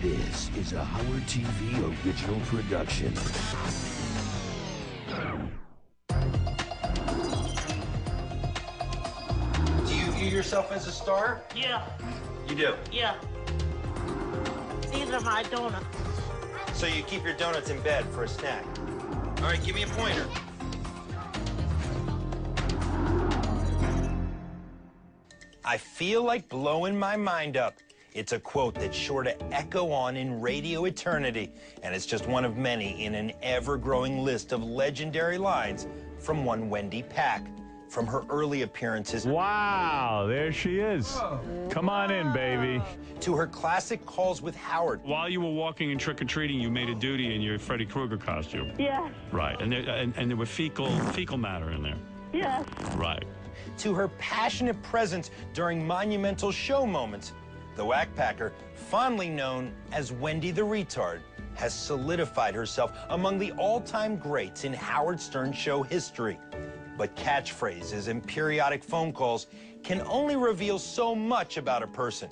This is a Howard TV original production. Do you view yourself as a star? Yeah. You do? Yeah. These are my donuts. So you keep your donuts in bed for a snack. All right, give me a pointer. I feel like blowing my mind up. It's a quote that's sure to echo on in radio eternity, and it's just one of many in an ever-growing list of legendary lines from one Wendy Pack. From her early appearances. Wow, there she is. Come on in, baby. To her classic calls with Howard. While you were walking and trick-or-treating, you made a duty in your Freddy Krueger costume. Yes. Right, and there were fecal matter in there. Yes. Right. To her passionate presence during monumental show moments. The Whack Packer, fondly known as Wendy the Retard, has solidified herself among the all-time greats in Howard Stern show history. But catchphrases and periodic phone calls can only reveal so much about a person.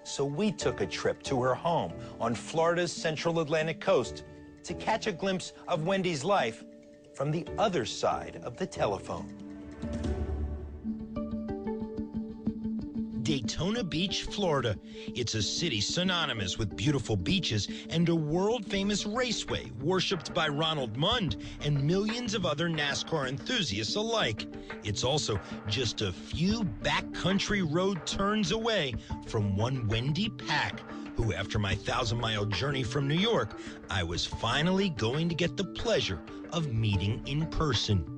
So we took a trip to her home on Florida's central Atlantic coast to catch a glimpse of Wendy's life from the other side of the telephone. Daytona Beach, Florida. It's a city synonymous with beautiful beaches and a world-famous raceway worshipped by Ronald Mund and millions of other NASCAR enthusiasts alike. It's also just a few backcountry road turns away from one Wendy Pack, who, after my 1,000-mile journey from New York, I was finally going to get the pleasure of meeting in person.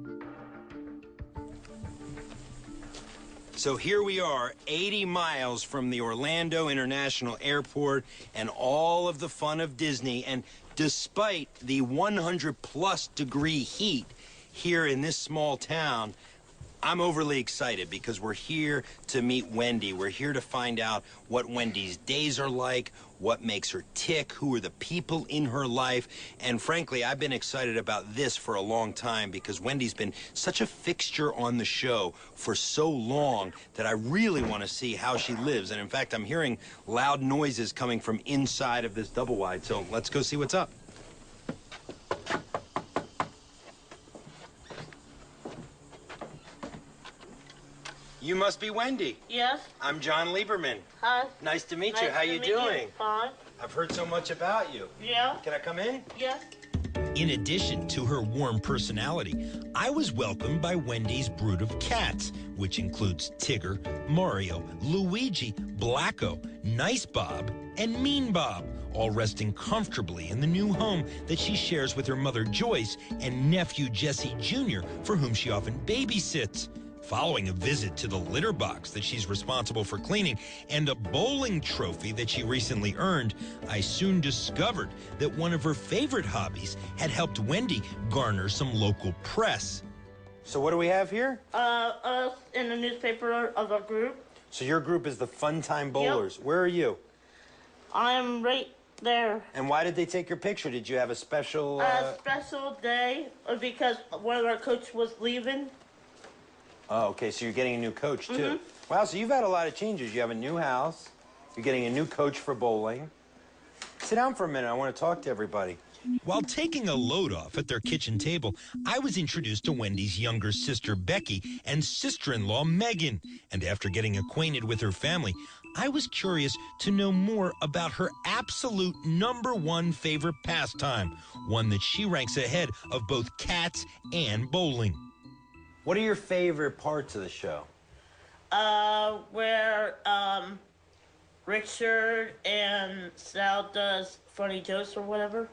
So here we are, 80 miles from the Orlando International Airport and all of the fun of Disney. And despite the 100-plus degree heat here in this small town, I'm overly excited because we're here to meet Wendy. We're here to find out what Wendy's days are like, what makes her tick, who are the people in her life. And frankly, I've been excited about this for a long time because Wendy's been such a fixture on the show for so long that I really want to see how she lives. And in fact, I'm hearing loud noises coming from inside of this double wide. So let's go see what's up. You must be Wendy. Yes. I'm John Lieberman. Hi. Nice to meet you. Nice How to you meet doing? Fine. I've heard so much about you. Yeah. Can I come in? Yes. In addition to her warm personality, I was welcomed by Wendy's brood of cats, which includes Tigger, Mario, Luigi, Blacko, Nice Bob, and Mean Bob, all resting comfortably in the new home that she shares with her mother Joyce and nephew Jesse Jr., for whom she often babysits. Following a visit to the litter box that she's responsible for cleaning and a bowling trophy that she recently earned, I soon discovered that one of her favorite hobbies had helped Wendy garner some local press. So what do we have here? Us in the newspaper of our group. So your group is the Fun Time Bowlers. Yep. Where are you? I'm right there. And why did they take your picture? Did you have a special... A special day because one of our coaches was leaving. Oh, okay, so you're getting a new coach, too. Mm-hmm. Wow, so you've had a lot of changes. You have a new house. You're getting a new coach for bowling. Sit down for a minute. I want to talk to everybody. While taking a load off at their kitchen table, I was introduced to Wendy's younger sister, Becky, and sister-in-law, Megan. And after getting acquainted with her family, I was curious to know more about her absolute #1 favorite pastime, one that she ranks ahead of both cats and bowling. What are your favorite parts of the show? Where Richard and Sal does funny jokes or whatever.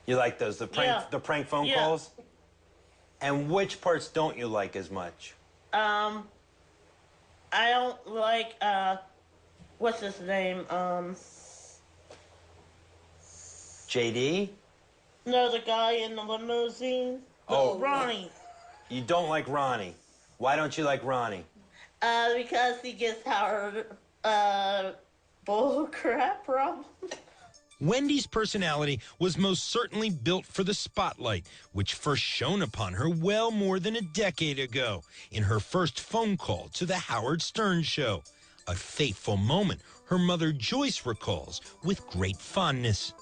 You like those, the prank phone calls? And which parts don't you like as much? I don't like, what's his name? JD? No, the guy in the limousine. Oh. Ronnie. You don't like Ronnie. Why don't you like Ronnie? Because he gives Howard, bull crap problems. Wendy's personality was most certainly built for the spotlight, which first shone upon her well more than a decade ago in her first phone call to the Howard Stern Show. A fateful moment her mother Joyce recalls with great fondness.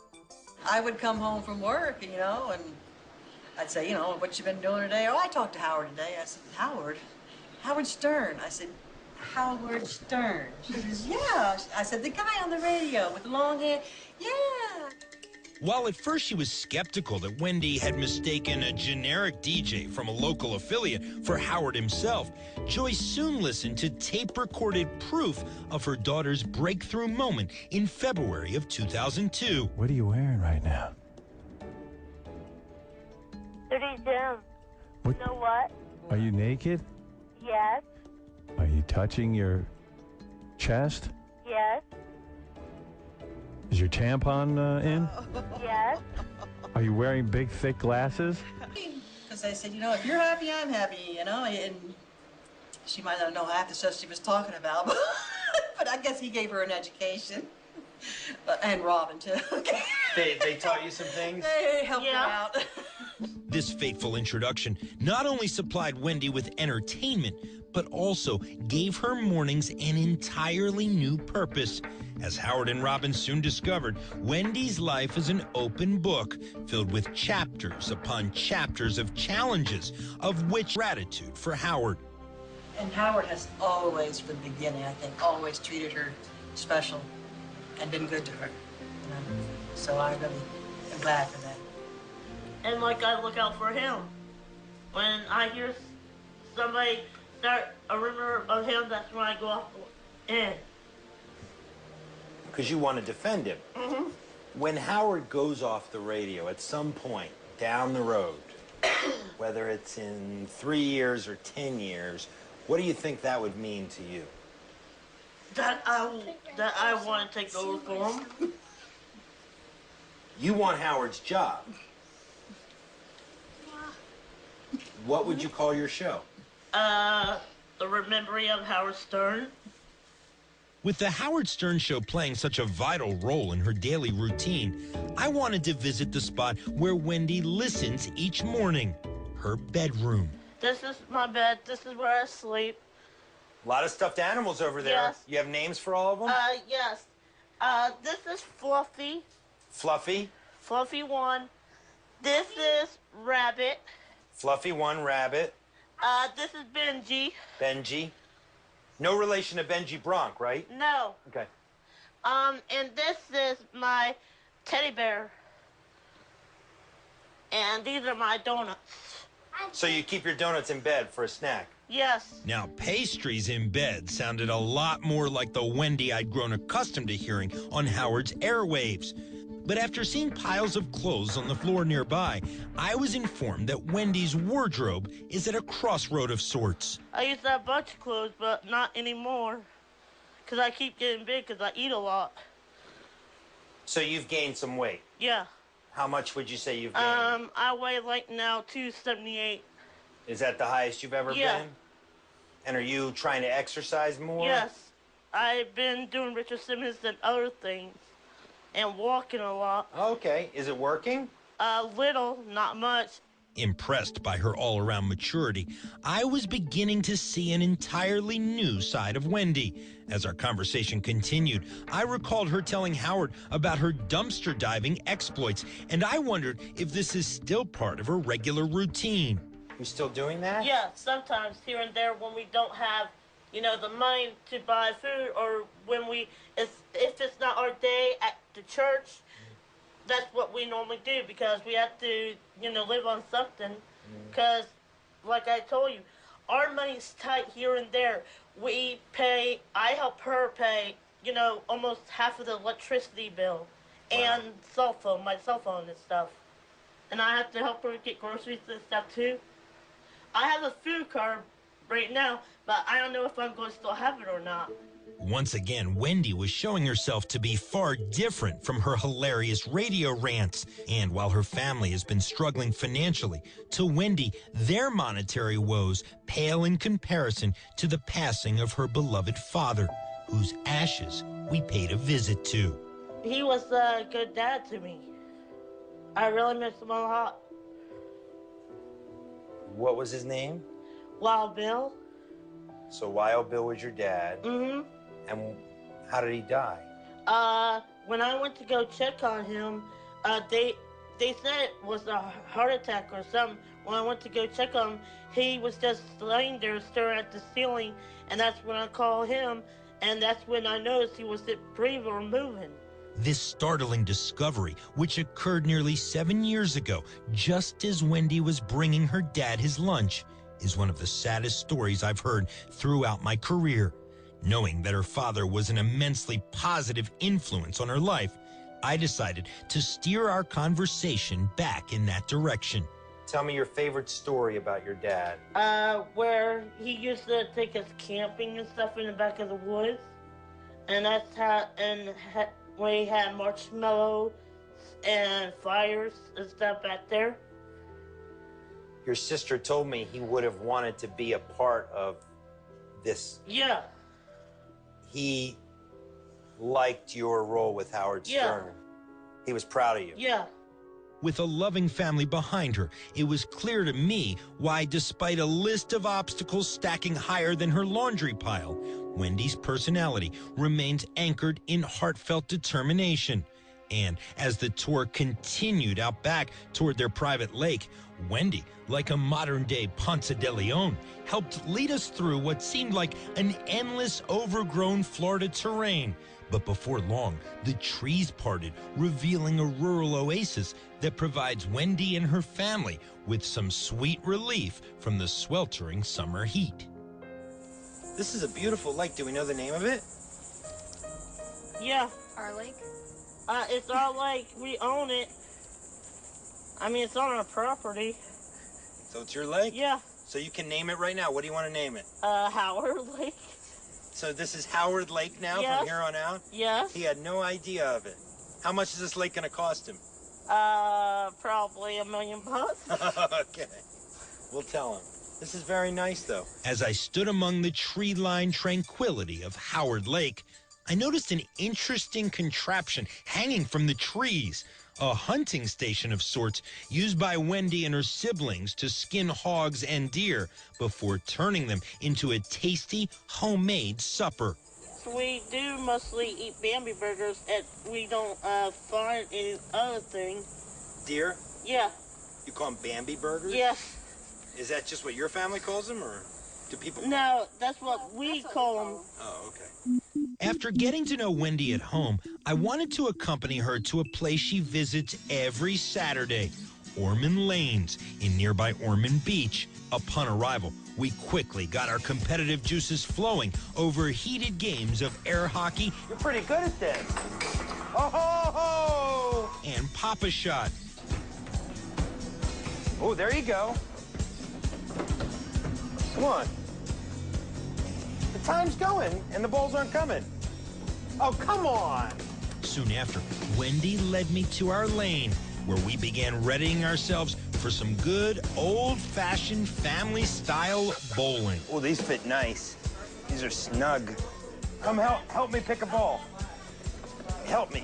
I would come home from work, and I'd say, what you been doing today? Oh, I talked to Howard today. I said, Howard? Howard Stern. I said, Howard Stern. She says, yeah. I said, the guy on the radio with the long hair. Yeah. While at first she was skeptical that Wendy had mistaken a generic DJ from a local affiliate for Howard himself, Joyce soon listened to tape-recorded proof of her daughter's breakthrough moment in February of 2002. What are you wearing right now? Pretty dim. What? You know what? Are you naked? Yes. Are you touching your chest? Yes. Is your tampon in? Yes. Are you wearing big, thick glasses? Because I said, if you're happy, I'm happy, and she might not know half the stuff she was talking about, but I guess he gave her an education. And Robin, too. They taught you some things? They helped her out. This fateful introduction not only supplied Wendy with entertainment, but also gave her mornings an entirely new purpose. As Howard and Robin soon discovered, Wendy's life is an open book filled with chapters upon chapters of challenges, of which gratitude for Howard. And Howard has always, from the beginning, I think, always treated her special and been good to her. So I really am glad for that. And I look out for him. When I hear somebody start a rumor of him, that's when I go off in. Because you want to defend him. Mm-hmm. When Howard goes off the radio at some point down the road, whether it's in 3 years or 10 years, what do you think that would mean to you? That I want to take over for him. You want Howard's job. What would you call your show? The Remembering of Howard Stern. With the Howard Stern Show playing such a vital role in her daily routine, I wanted to visit the spot where Wendy listens each morning, her bedroom. This is my bed. This is where I sleep. A lot of stuffed animals over there. Yes. You have names for all of them? Yes. This is Fluffy. Fluffy? Fluffy 1. This is Rabbit. Fluffy 1, Rabbit. This is Benji. Benji. No relation to Benji Bronk, right? No. Okay. And this is my teddy bear. And these are my donuts. So you keep your donuts in bed for a snack? Yes. Now, pastries in bed sounded a lot more like the Wendy I'd grown accustomed to hearing on Howard's airwaves. But after seeing piles of clothes on the floor nearby, I was informed that Wendy's wardrobe is at a crossroad of sorts. I used to have a bunch of clothes, but not anymore. Because I keep getting big because I eat a lot. So you've gained some weight? Yeah. How much would you say you've gained? I weigh now 278. Is that the highest you've ever Yeah. been? And are you trying to exercise more? Yes. I've been doing Richard Simmons and other things. And walking a lot. Okay. Is it working? A little, not much. Impressed by her all-around maturity, I was beginning to see an entirely new side of Wendy. As our conversation continued, I recalled her telling Howard about her dumpster diving exploits, and I wondered if this is still part of her regular routine. You still doing that? Yeah, sometimes here and there when we don't have, the money to buy food, or when if it's not our day at the church, that's what we normally do, because we have to, live on something. Because, like I told you, our money's tight here and there. I help her pay, almost half of the electricity bill. Wow. And my cell phone and stuff. And I have to help her get groceries and stuff too. I have a food card right now, but I don't know if I'm going to still have it or not. Once again, Wendy was showing herself to be far different from her hilarious radio rants. And while her family has been struggling financially, to Wendy, their monetary woes pale in comparison to the passing of her beloved father, whose ashes we paid a visit to. He was a good dad to me. I really miss him a lot. What was his name? Wild Bill. So Wild Bill was your dad. Mm-hmm. And how did he die? When I went to go check on him, they said it was a heart attack or something. When I went to go check on him, he was just laying there staring at the ceiling, and that's when I called him, and that's when I noticed he wasn't breathing or moving. This startling discovery, which occurred nearly 7 years ago, just as Wendy was bringing her dad his lunch, is one of the saddest stories I've heard throughout my career. Knowing that her father was an immensely positive influence on her life, I decided to steer our conversation back in that direction. Tell me your favorite story about your dad. Where he used to take us camping and stuff in the back of the woods. And that's how, we had marshmallows and fires and stuff back there. Your sister told me he would have wanted to be a part of this. Yeah. He liked your role with Howard Stern. Yeah. He was proud of you. Yeah. With a loving family behind her, it was clear to me why, despite a list of obstacles stacking higher than her laundry pile, Wendy's personality remained anchored in heartfelt determination. And as the tour continued out back toward their private lake, Wendy, like a modern-day Ponce de Leon, helped lead us through what seemed like an endless, overgrown Florida terrain. But before long, the trees parted, revealing a rural oasis that provides Wendy and her family with some sweet relief from the sweltering summer heat. This is a beautiful lake. Do we know the name of it? Yeah. Our lake? It's our lake. We own it. I mean, it's on our property. So it's your lake? Yeah. So you can name it right now. What do you want to name it? Howard Lake. So this is Howard Lake now Yes. from here on out? Yes. He had no idea of it. How much is this lake going to cost him? Probably $1 million. Okay. We'll tell him. This is very nice, though. As I stood among the tree-lined tranquility of Howard Lake, I noticed an interesting contraption hanging from the trees. A hunting station of sorts used by Wendy and her siblings to skin hogs and deer before turning them into a tasty homemade supper. We do mostly eat Bambi burgers, and we don't find any other thing. Deer? Yeah. You call them Bambi burgers? Yes. Is that just what your family calls them, or do people? No, that's what we call them. Oh, okay. After getting to know Wendy at home, I wanted to accompany her to a place she visits every Saturday, Ormond Lanes in nearby Ormond Beach. Upon arrival, we quickly got our competitive juices flowing over heated games of air hockey. You're pretty good at this. Oh, ho, ho! And Pop-A-Shot. Oh, there you go. Come on. The time's going, and the balls aren't coming. Oh, come on. Soon after, Wendy led me to our lane, where we began readying ourselves for some good, old-fashioned, family-style bowling. Oh, these fit nice. These are snug. Come help me pick a ball. Help me.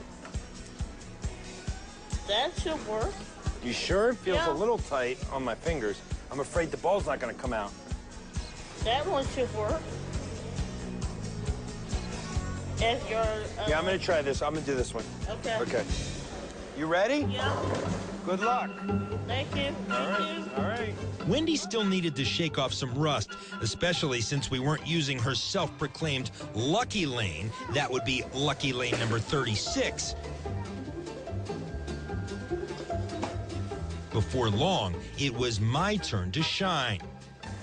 That should work. You sure? It feels Yeah. a little tight on my fingers. I'm afraid the ball's not going to come out. That one should work. If you're... Yeah, I'm going to try this. I'm going to do this one. Okay. Okay. You ready? Yeah. Good luck. Thank you. Thank you. All right. Wendy still needed to shake off some rust, especially since we weren't using her self-proclaimed lucky lane. That would be lucky lane number 36. Before long, it was my turn to shine.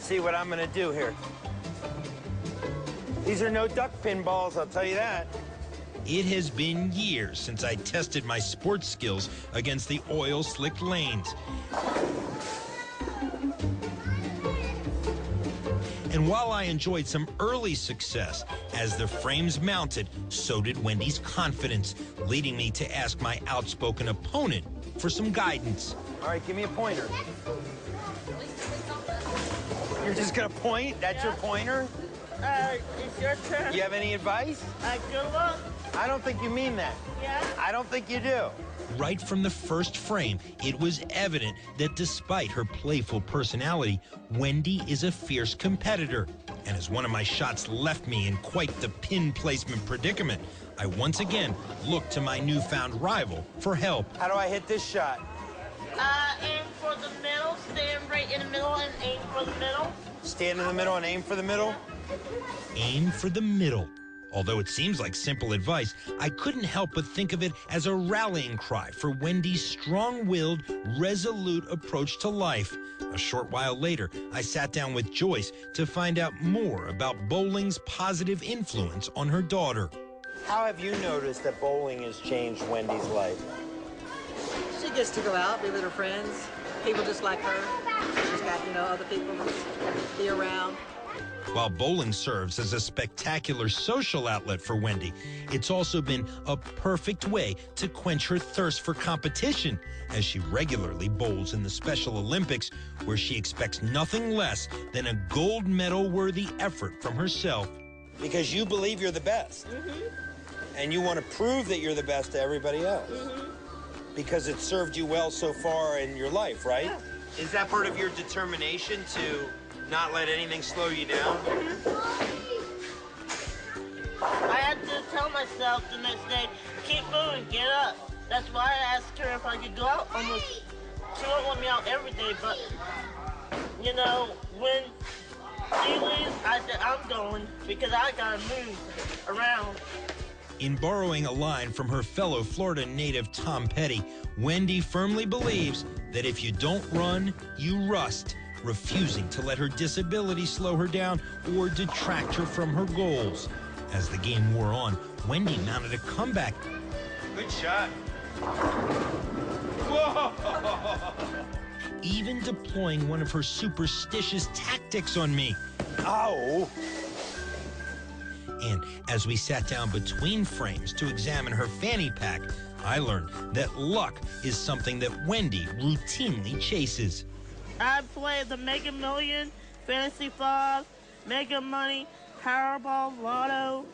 See what I'm going to do here. These are no duck pin balls, I'll tell you that. It has been years since I tested my sports skills against the oil-slicked lanes. And while I enjoyed some early success, as the frames mounted, so did Wendy's confidence, leading me to ask my outspoken opponent for some guidance. All right, give me a pointer. You're just gonna point? That's your pointer? It's your turn. You have any advice? Good luck. I don't think you mean that. Yeah? I don't think you do. Right from the first frame, it was evident that despite her playful personality, Wendy is a fierce competitor. And as one of my shots left me in quite the pin placement predicament, I once again looked to my newfound rival for help. How do I hit this shot? Aim for the middle, stand right in the middle and aim for the middle. Stand in the middle and aim for the middle? Aim for the middle. Although it seems like simple advice, I couldn't help but think of it as a rallying cry for Wendy's strong-willed, resolute approach to life. A short while later, I sat down with Joyce to find out more about bowling's positive influence on her daughter. How have you noticed that bowling has changed Wendy's life? She gets to go out, be with her friends, people just like her. She's got, other people to be around. While bowling serves as a spectacular social outlet for Wendy, it's also been a perfect way to quench her thirst for competition, as she regularly bowls in the Special Olympics, where she expects nothing less than a gold medal-worthy effort from herself. Because you believe you're the best. And you want to prove that you're the best to everybody else. Because it served you well so far in your life, right? Yeah. Is that part of your determination to not let anything slow you down? I had to tell myself the next day, keep moving, get up. That's why I asked her if I could go out almost. She won't let me out every day, but, when she leaves, I said, I'm going because I gotta move around. In borrowing a line from her fellow Florida native Tom Petty, Wendy firmly believes that if you don't run, you rust, refusing to let her disability slow her down or detract her from her goals. As the game wore on, Wendy mounted a comeback. Good shot. Whoa! Even deploying one of her superstitious tactics on me. Ow! And as we sat down between frames to examine her fanny pack, I learned that luck is something that Wendy routinely chases. I play the Mega Million, Fantasy 5, Mega Money, Powerball, Lotto,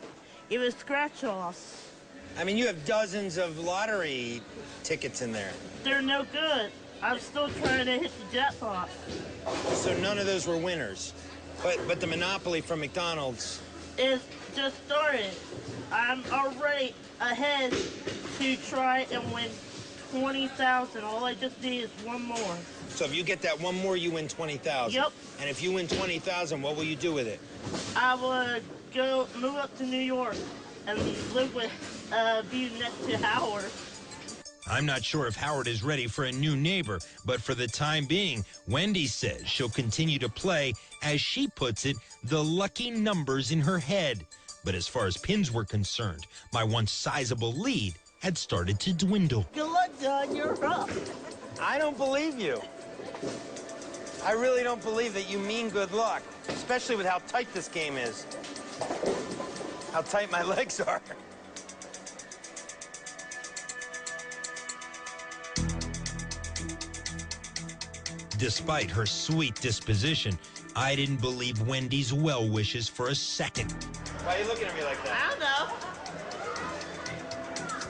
even scratch-offs. I mean, you have dozens of lottery tickets in there. They're no good. I'm still trying to hit the jackpot. So none of those were winners. But the Monopoly from McDonald's... It's just started. I'm already ahead to try and win 20,000. All I just need is one more. So if you get that one more, you win 20,000. Yep. And if you win 20,000, what will you do with it? I would move up to New York and live with, be next to Howard. I'm not sure if Howard is ready for a new neighbor, but for the time being, Wendy says she'll continue to play, as she puts it, the lucky numbers in her head. But as far as pins were concerned, my once sizable lead had started to dwindle. Good luck, John. You're up. I don't believe you. I really don't believe that you mean good luck, especially with how tight this game is. How tight my legs are. Despite her sweet disposition, I didn't believe Wendy's well wishes for a second. Why are you looking at me like that? I don't know.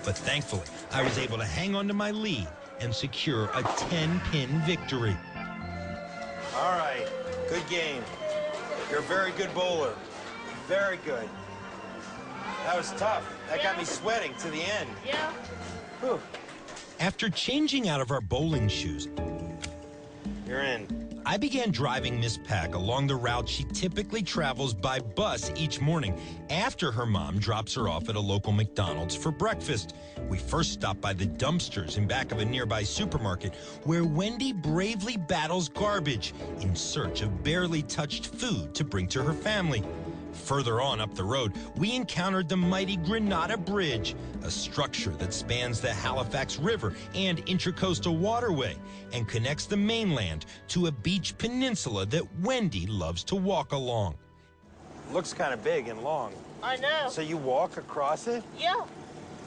But thankfully, I was able to hang on to my lead and secure a 10-pin victory. All right, good game. You're a very good bowler. Very good. That was tough. That got me sweating to the end. Yeah. Whew. After changing out of our bowling shoes, you're in. I began driving Miss Pack along the route she typically travels by bus each morning after her mom drops her off at a local McDonald's for breakfast. We first stopped by the dumpsters in back of a nearby supermarket, where Wendy bravely battles garbage in search of barely touched food to bring to her family. Further on up the road, we encountered the mighty Granada Bridge, a structure that spans the Halifax River and Intracoastal Waterway and connects the mainland to a beach peninsula that Wendy loves to walk along. Looks kind of big and long. I know. So you walk across it? Yeah.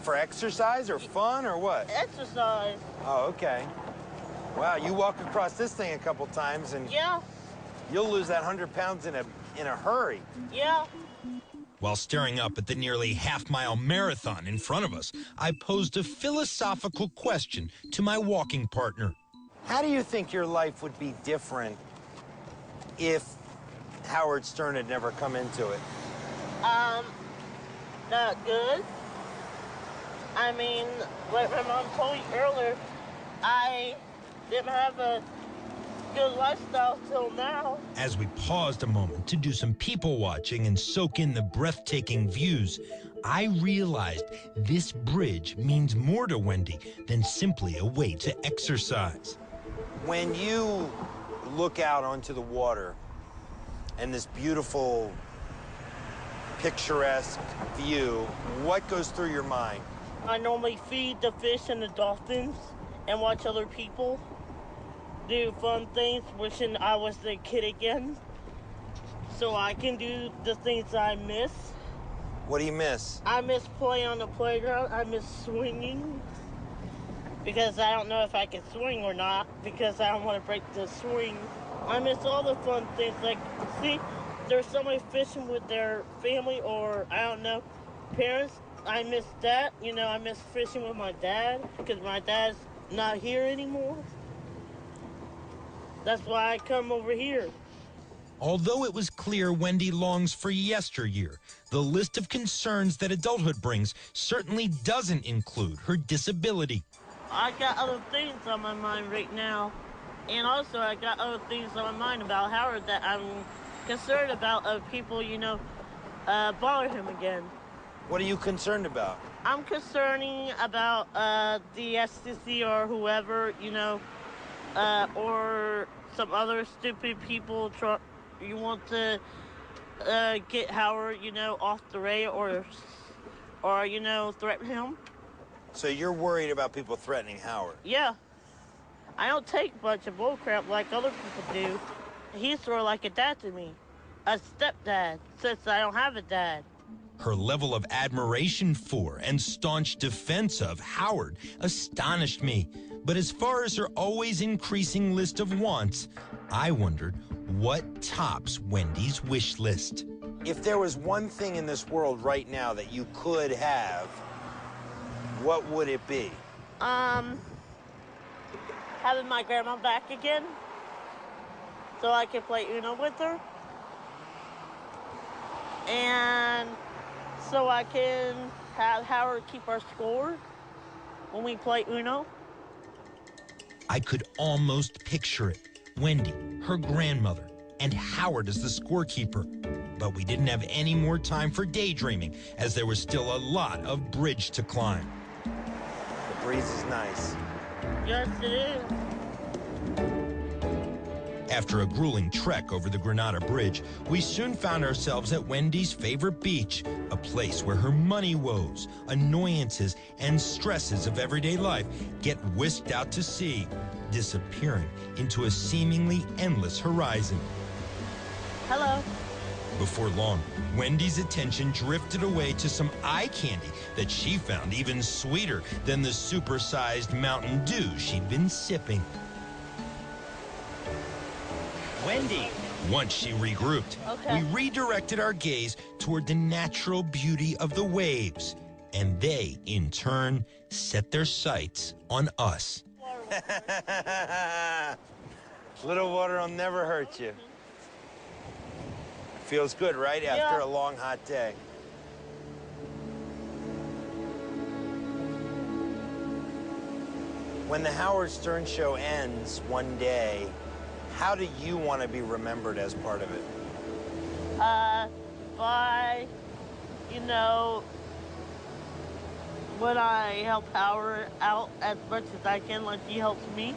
For exercise or fun or what? Exercise. Oh, okay. Wow, you walk across this thing a couple times and... Yeah. You'll lose that 100 pounds in a hurry. Yeah. While staring up at the nearly half-mile marathon in front of us, I posed a philosophical question to my walking partner. How do you think your life would be different if Howard Stern had never come into it? Not good. I mean, like my mom told you earlier, I didn't have a good lifestyle till now. As we paused a moment to do some people watching and soak in the breathtaking views, I realized this bridge means more to Wendy than simply a way to exercise. When you look out onto the water and this beautiful, picturesque view, what goes through your mind? I normally feed the fish and the dolphins and watch other people do fun things, wishing I was the kid again, so I can do the things I miss. What do you miss? I miss playing on the playground. I miss swinging, because I don't know if I can swing or not, because I don't want to break the swing. I miss all the fun things, like, see, there's somebody fishing with their family, or, I don't know, parents. I miss that. You know, I miss fishing with my dad, because my dad's not here anymore. That's why I come over here. Although it was clear Wendy longs for yesteryear, the list of concerns that adulthood brings certainly doesn't include her disability. I got other things on my mind right now. And also I got other things on my mind about Howard that I'm concerned about, of people, you know, bother him again. What are you concerned about? I'm concerning about the SCC or whoever, you know, or some other stupid people you want to get Howard, you know, off the rail, or you know, threaten him. So you're worried about people threatening Howard? Yeah. I don't take a bunch of bullcrap like other people do. He's sort of like a dad to me. A stepdad, since I don't have a dad. Her level of admiration for and staunch defense of Howard astonished me. But as far as her always increasing list of wants, I wondered what tops Wendy's wish list. If there was one thing in this world right now that you could have, what would it be? Having my grandma back again, so I can play Uno with her. And so I can have Howard keep our score when we play Uno. I could almost picture it. Wendy, her grandmother, and Howard as the scorekeeper. But we didn't have any more time for daydreaming, as there was still a lot of bridge to climb. The breeze is nice. Yes, it is. After a grueling trek over the Granada Bridge, we soon found ourselves at Wendy's favorite beach, a place where her money woes, annoyances, and stresses of everyday life get whisked out to sea, disappearing into a seemingly endless horizon. Hello. Before long, Wendy's attention drifted away to some eye candy that she found even sweeter than the supersized Mountain Dew she'd been sipping. Wendy. Once she regrouped, we redirected our gaze toward the natural beauty of the waves, and they, in turn, set their sights on us. Little water will never hurt you. Feels good, right? Yeah. After a long, hot day. When the Howard Stern Show ends one day, how do you want to be remembered as part of it? By, you know, when I help Howard out as much as I can, like he helps me.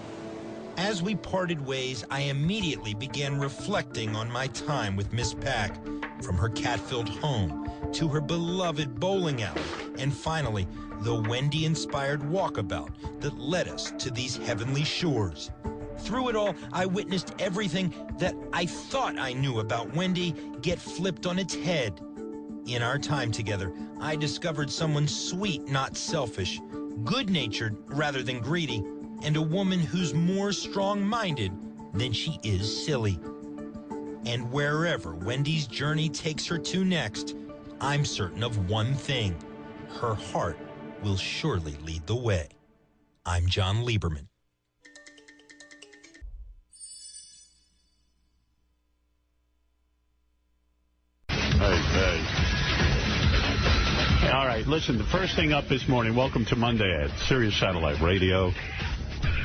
As we parted ways, I immediately began reflecting on my time with Miss Pack, from her cat-filled home to her beloved bowling alley, and finally, the Wendy-inspired walkabout that led us to these heavenly shores. Through it all, I witnessed everything that I thought I knew about Wendy get flipped on its head. In our time together, I discovered someone sweet, not selfish, good-natured rather than greedy, and a woman who's more strong-minded than she is silly. And wherever Wendy's journey takes her to next, I'm certain of one thing: her heart will surely lead the way. I'm John Lieberman. All right, listen, the first thing up this morning, welcome to Monday at Sirius Satellite Radio.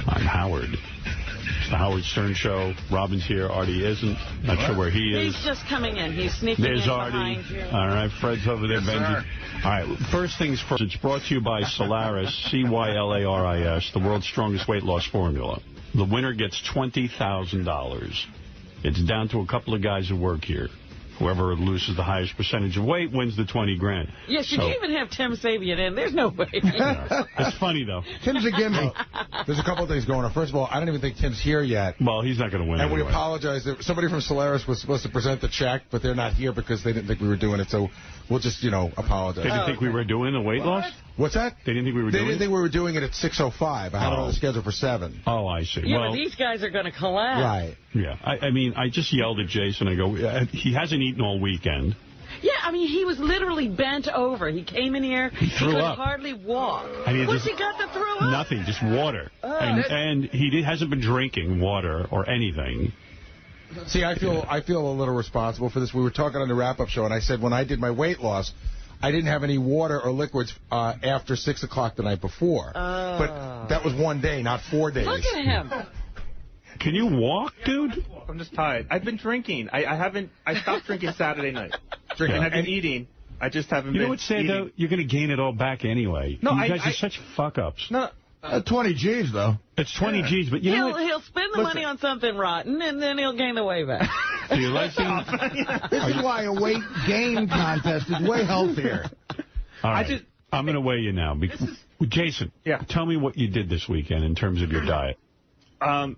I'm Howard. It's the Howard Stern Show. Robin's here. Artie isn't. Not sure where he is. He's just coming in. He's sneaking There's in Artie. behind you. All right, Fred's over there, Benji. All right, first things first. It's brought to you by Solaris, Cylaris, the world's strongest weight loss formula. The winner gets $20,000. It's down to a couple of guys who work here. Whoever loses the highest percentage of weight wins the 20 grand. Yes, you can even have Tim Sabian in. There's no way. Yeah. It's funny, though. Tim's a gimme. There's a couple of things going on. First of all, I don't even think Tim's here yet. Well, he's not going to win. And anyway. we apologize. Somebody from Solaris was supposed to present the check, but they're not here because they didn't think we were doing it. So we'll just, apologize. They didn't think we were doing the weight loss? What's that? They didn't think we were doing it? They didn't think we were doing it at 6:05. I had it on the schedule for 7. Oh, I see. Yeah, well, but these guys are going to collapse. Right. Yeah. I mean, I just yelled at Jason. I go, he hasn't eaten all weekend. Yeah, I mean, he was literally bent over. He came in here. He threw could up. hardly walk. And What's he got to throw up? Nothing, just water. And he hasn't been drinking water or anything. See, I feel a little responsible for this. We were talking on the wrap-up show, and I said when I did my weight loss, I didn't have any water or liquids after 6 o'clock the night before. But that was one day, not 4 days. Look at him. Can you walk, dude? I'm just tired. I've been drinking. I stopped drinking Saturday night. And I've been eating. I just haven't been You know what's sad, though? You're going to gain it all back anyway. No, you guys are such fuck-ups. No. 20 G's, though. It's 20 G's, but you know what? He'll spend the money on something rotten, and then he'll gain the weight back. Do you like This is why a weight gain contest is way healthier. All right. I'm going to weigh you now. Jason, tell me what you did this weekend in terms of your diet.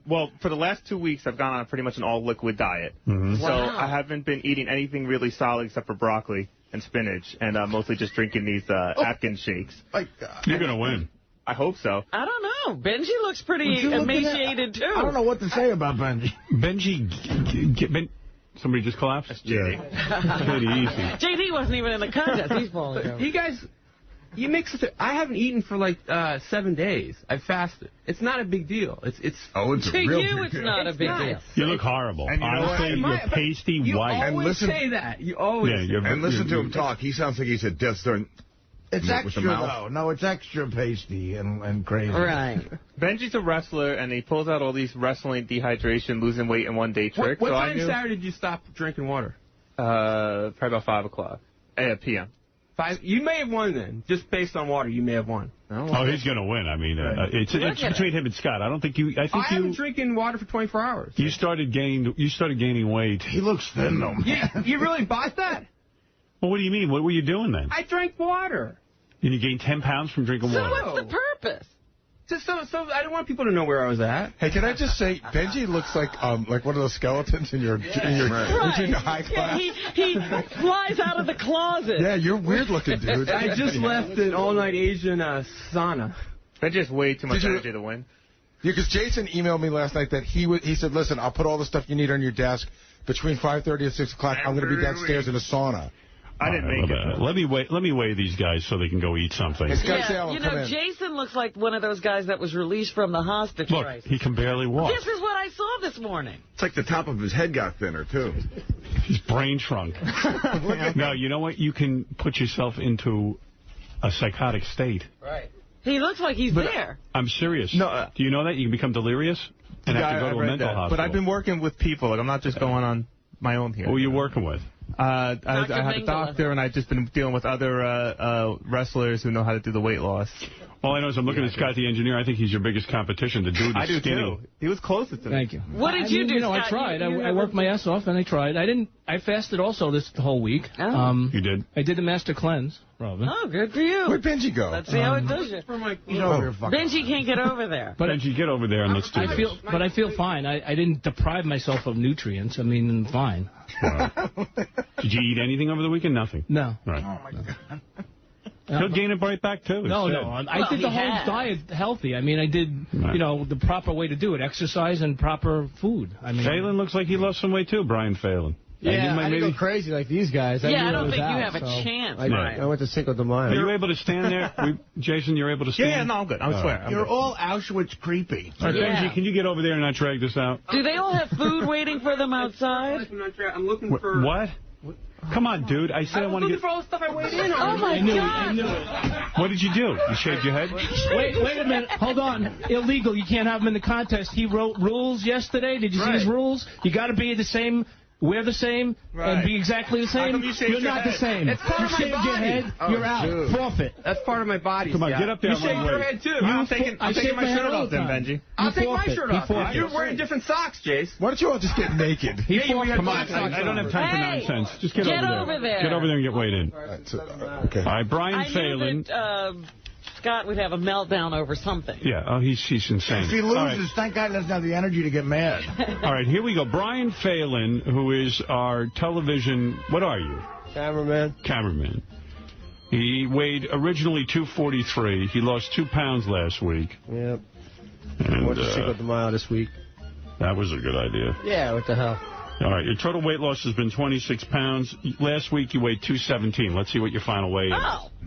Well, for the last 2 weeks, I've gone on pretty much an all-liquid diet. Mm-hmm. So I haven't been eating anything really solid except for broccoli and spinach, and mostly just drinking these Atkins shakes. You're going to win. I hope so. I don't know. Benji looks pretty emaciated, too. I don't know what to say about Benji. Somebody just collapsed? That's JD. Pretty easy. JD wasn't even in the contest. He's falling over. You guys, you mix it. I haven't eaten for like 7 days. I fasted. It's not a big deal. It's to you, it's not a big deal. You look horrible. And you know honestly, what? you're pasty you white. You always say that. You always. Yeah, and listen to him talk. He sounds like he's a Death Star. It's extra, though. No, it's extra pasty and crazy. Right. Benji's a wrestler, and he pulls out all these wrestling, dehydration, losing weight in one day tricks. What time Saturday did you stop drinking water? Probably about 5 o'clock. p.m. 5. You may have won then. Just based on water, you may have won. Oh, he's going to win. I mean, it's between him and Scott. I don't think you. I have been drinking water for 24 hours. You started gaining weight. He looks thin, though. You really bought that? Well, what do you mean? What were you doing then? I drank water. And you gained 10 pounds from drinking water. So what's the purpose? So I didn't want people to know where I was at. Hey, can I just say, Benji looks like one of those skeletons in your high class. Yeah, he flies out of the closet. Yeah, you're weird looking, dude. I just left an all-night Asian sauna. That's just way too much energy to win. Yeah, because Jason emailed me last night that he said, listen, I'll put all the stuff you need on your desk between 5:30 and 6 o'clock. I'm going to be downstairs in a sauna. I didn't make it. Let me weigh these guys so they can go eat something. Yeah, Jason looks like one of those guys that was released from the hostage crisis. He can barely walk. This is what I saw this morning. It's like the top of his head got thinner, too. His brain shrunk. No, you know what? You can put yourself into a psychotic state. Right. He looks like he's there. I'm serious. No, do you know that? You can become delirious and have to go to a mental hospital. But I've been working with people. Like, I'm not just going on my own here. Who are you working with? I had a doctor, and I've just been dealing with other wrestlers who know how to do the weight loss. All I know is I'm looking at Scott the engineer. I think he's your biggest competition. The dude is I do, skinny. too. He was closest to me. Thank you. What did you do, Scott? I tried. I worked my ass off, and I tried. I fasted also this whole week. Oh. You did? I did the master cleanse, Robin. Oh, good for you. Where'd Benji go? Let's see how it does you. Benji can't get over there. But Benji, get over there and let's do this. But I feel fine. I didn't deprive myself of nutrients. I mean, I'm fine. Wow. Did you eat anything over the weekend? Nothing? No. Right. Oh, my God. He'll gain it right back, too. No. I did the whole diet healthy. I mean, I did, the proper way to do it, exercise and proper food. I mean, Phelan looks like he lost some weight, too, Brian Phelan. Yeah, I didn't go crazy like these guys. I don't think you have a chance. I went to Cinco de Mayo. Are you able to stand there? Jason, you're able to stand? Yeah, no, I'm good. I swear. You're all Auschwitz creepy. All right, Benji, can you get over there and not drag this out? Do they all have food waiting for them outside? I'm looking for... What? Come on, dude. I said I want to get... for all the stuff I weighed in on. Oh, my God. I knew it. What did you do? You shaved your head? Wait a minute. Hold on. Illegal. You can't have him in the contest. He wrote rules yesterday. Did you see his rules? You got to be the same... We're the same and be exactly the same. You're not the same. It's part of my body. Your head, you're out. Dude. Forfeit. That's part of my body. Come on, get up there. You shave your head, too. I'm taking my shirt off then, Benji. I'll take my shirt off. You're wearing different socks, Jace. Why don't you all just get naked? Come on, I don't have time for nonsense. Just get over there. Get over there and get weighed in. Okay. All right, Brian Phelan. Scott would have a meltdown over something. Yeah, he's insane. If he loses, thank God he doesn't have the energy to get mad. All right, here we go. Brian Phelan, who is our television... What are you? Cameraman. He weighed originally 243. He lost 2 pounds last week. Yep. And, What's the secret of the mile this week? That was a good idea. Yeah, what the hell? All right, your total weight loss has been 26 pounds. Last week you weighed 217. Let's see what your final weight is.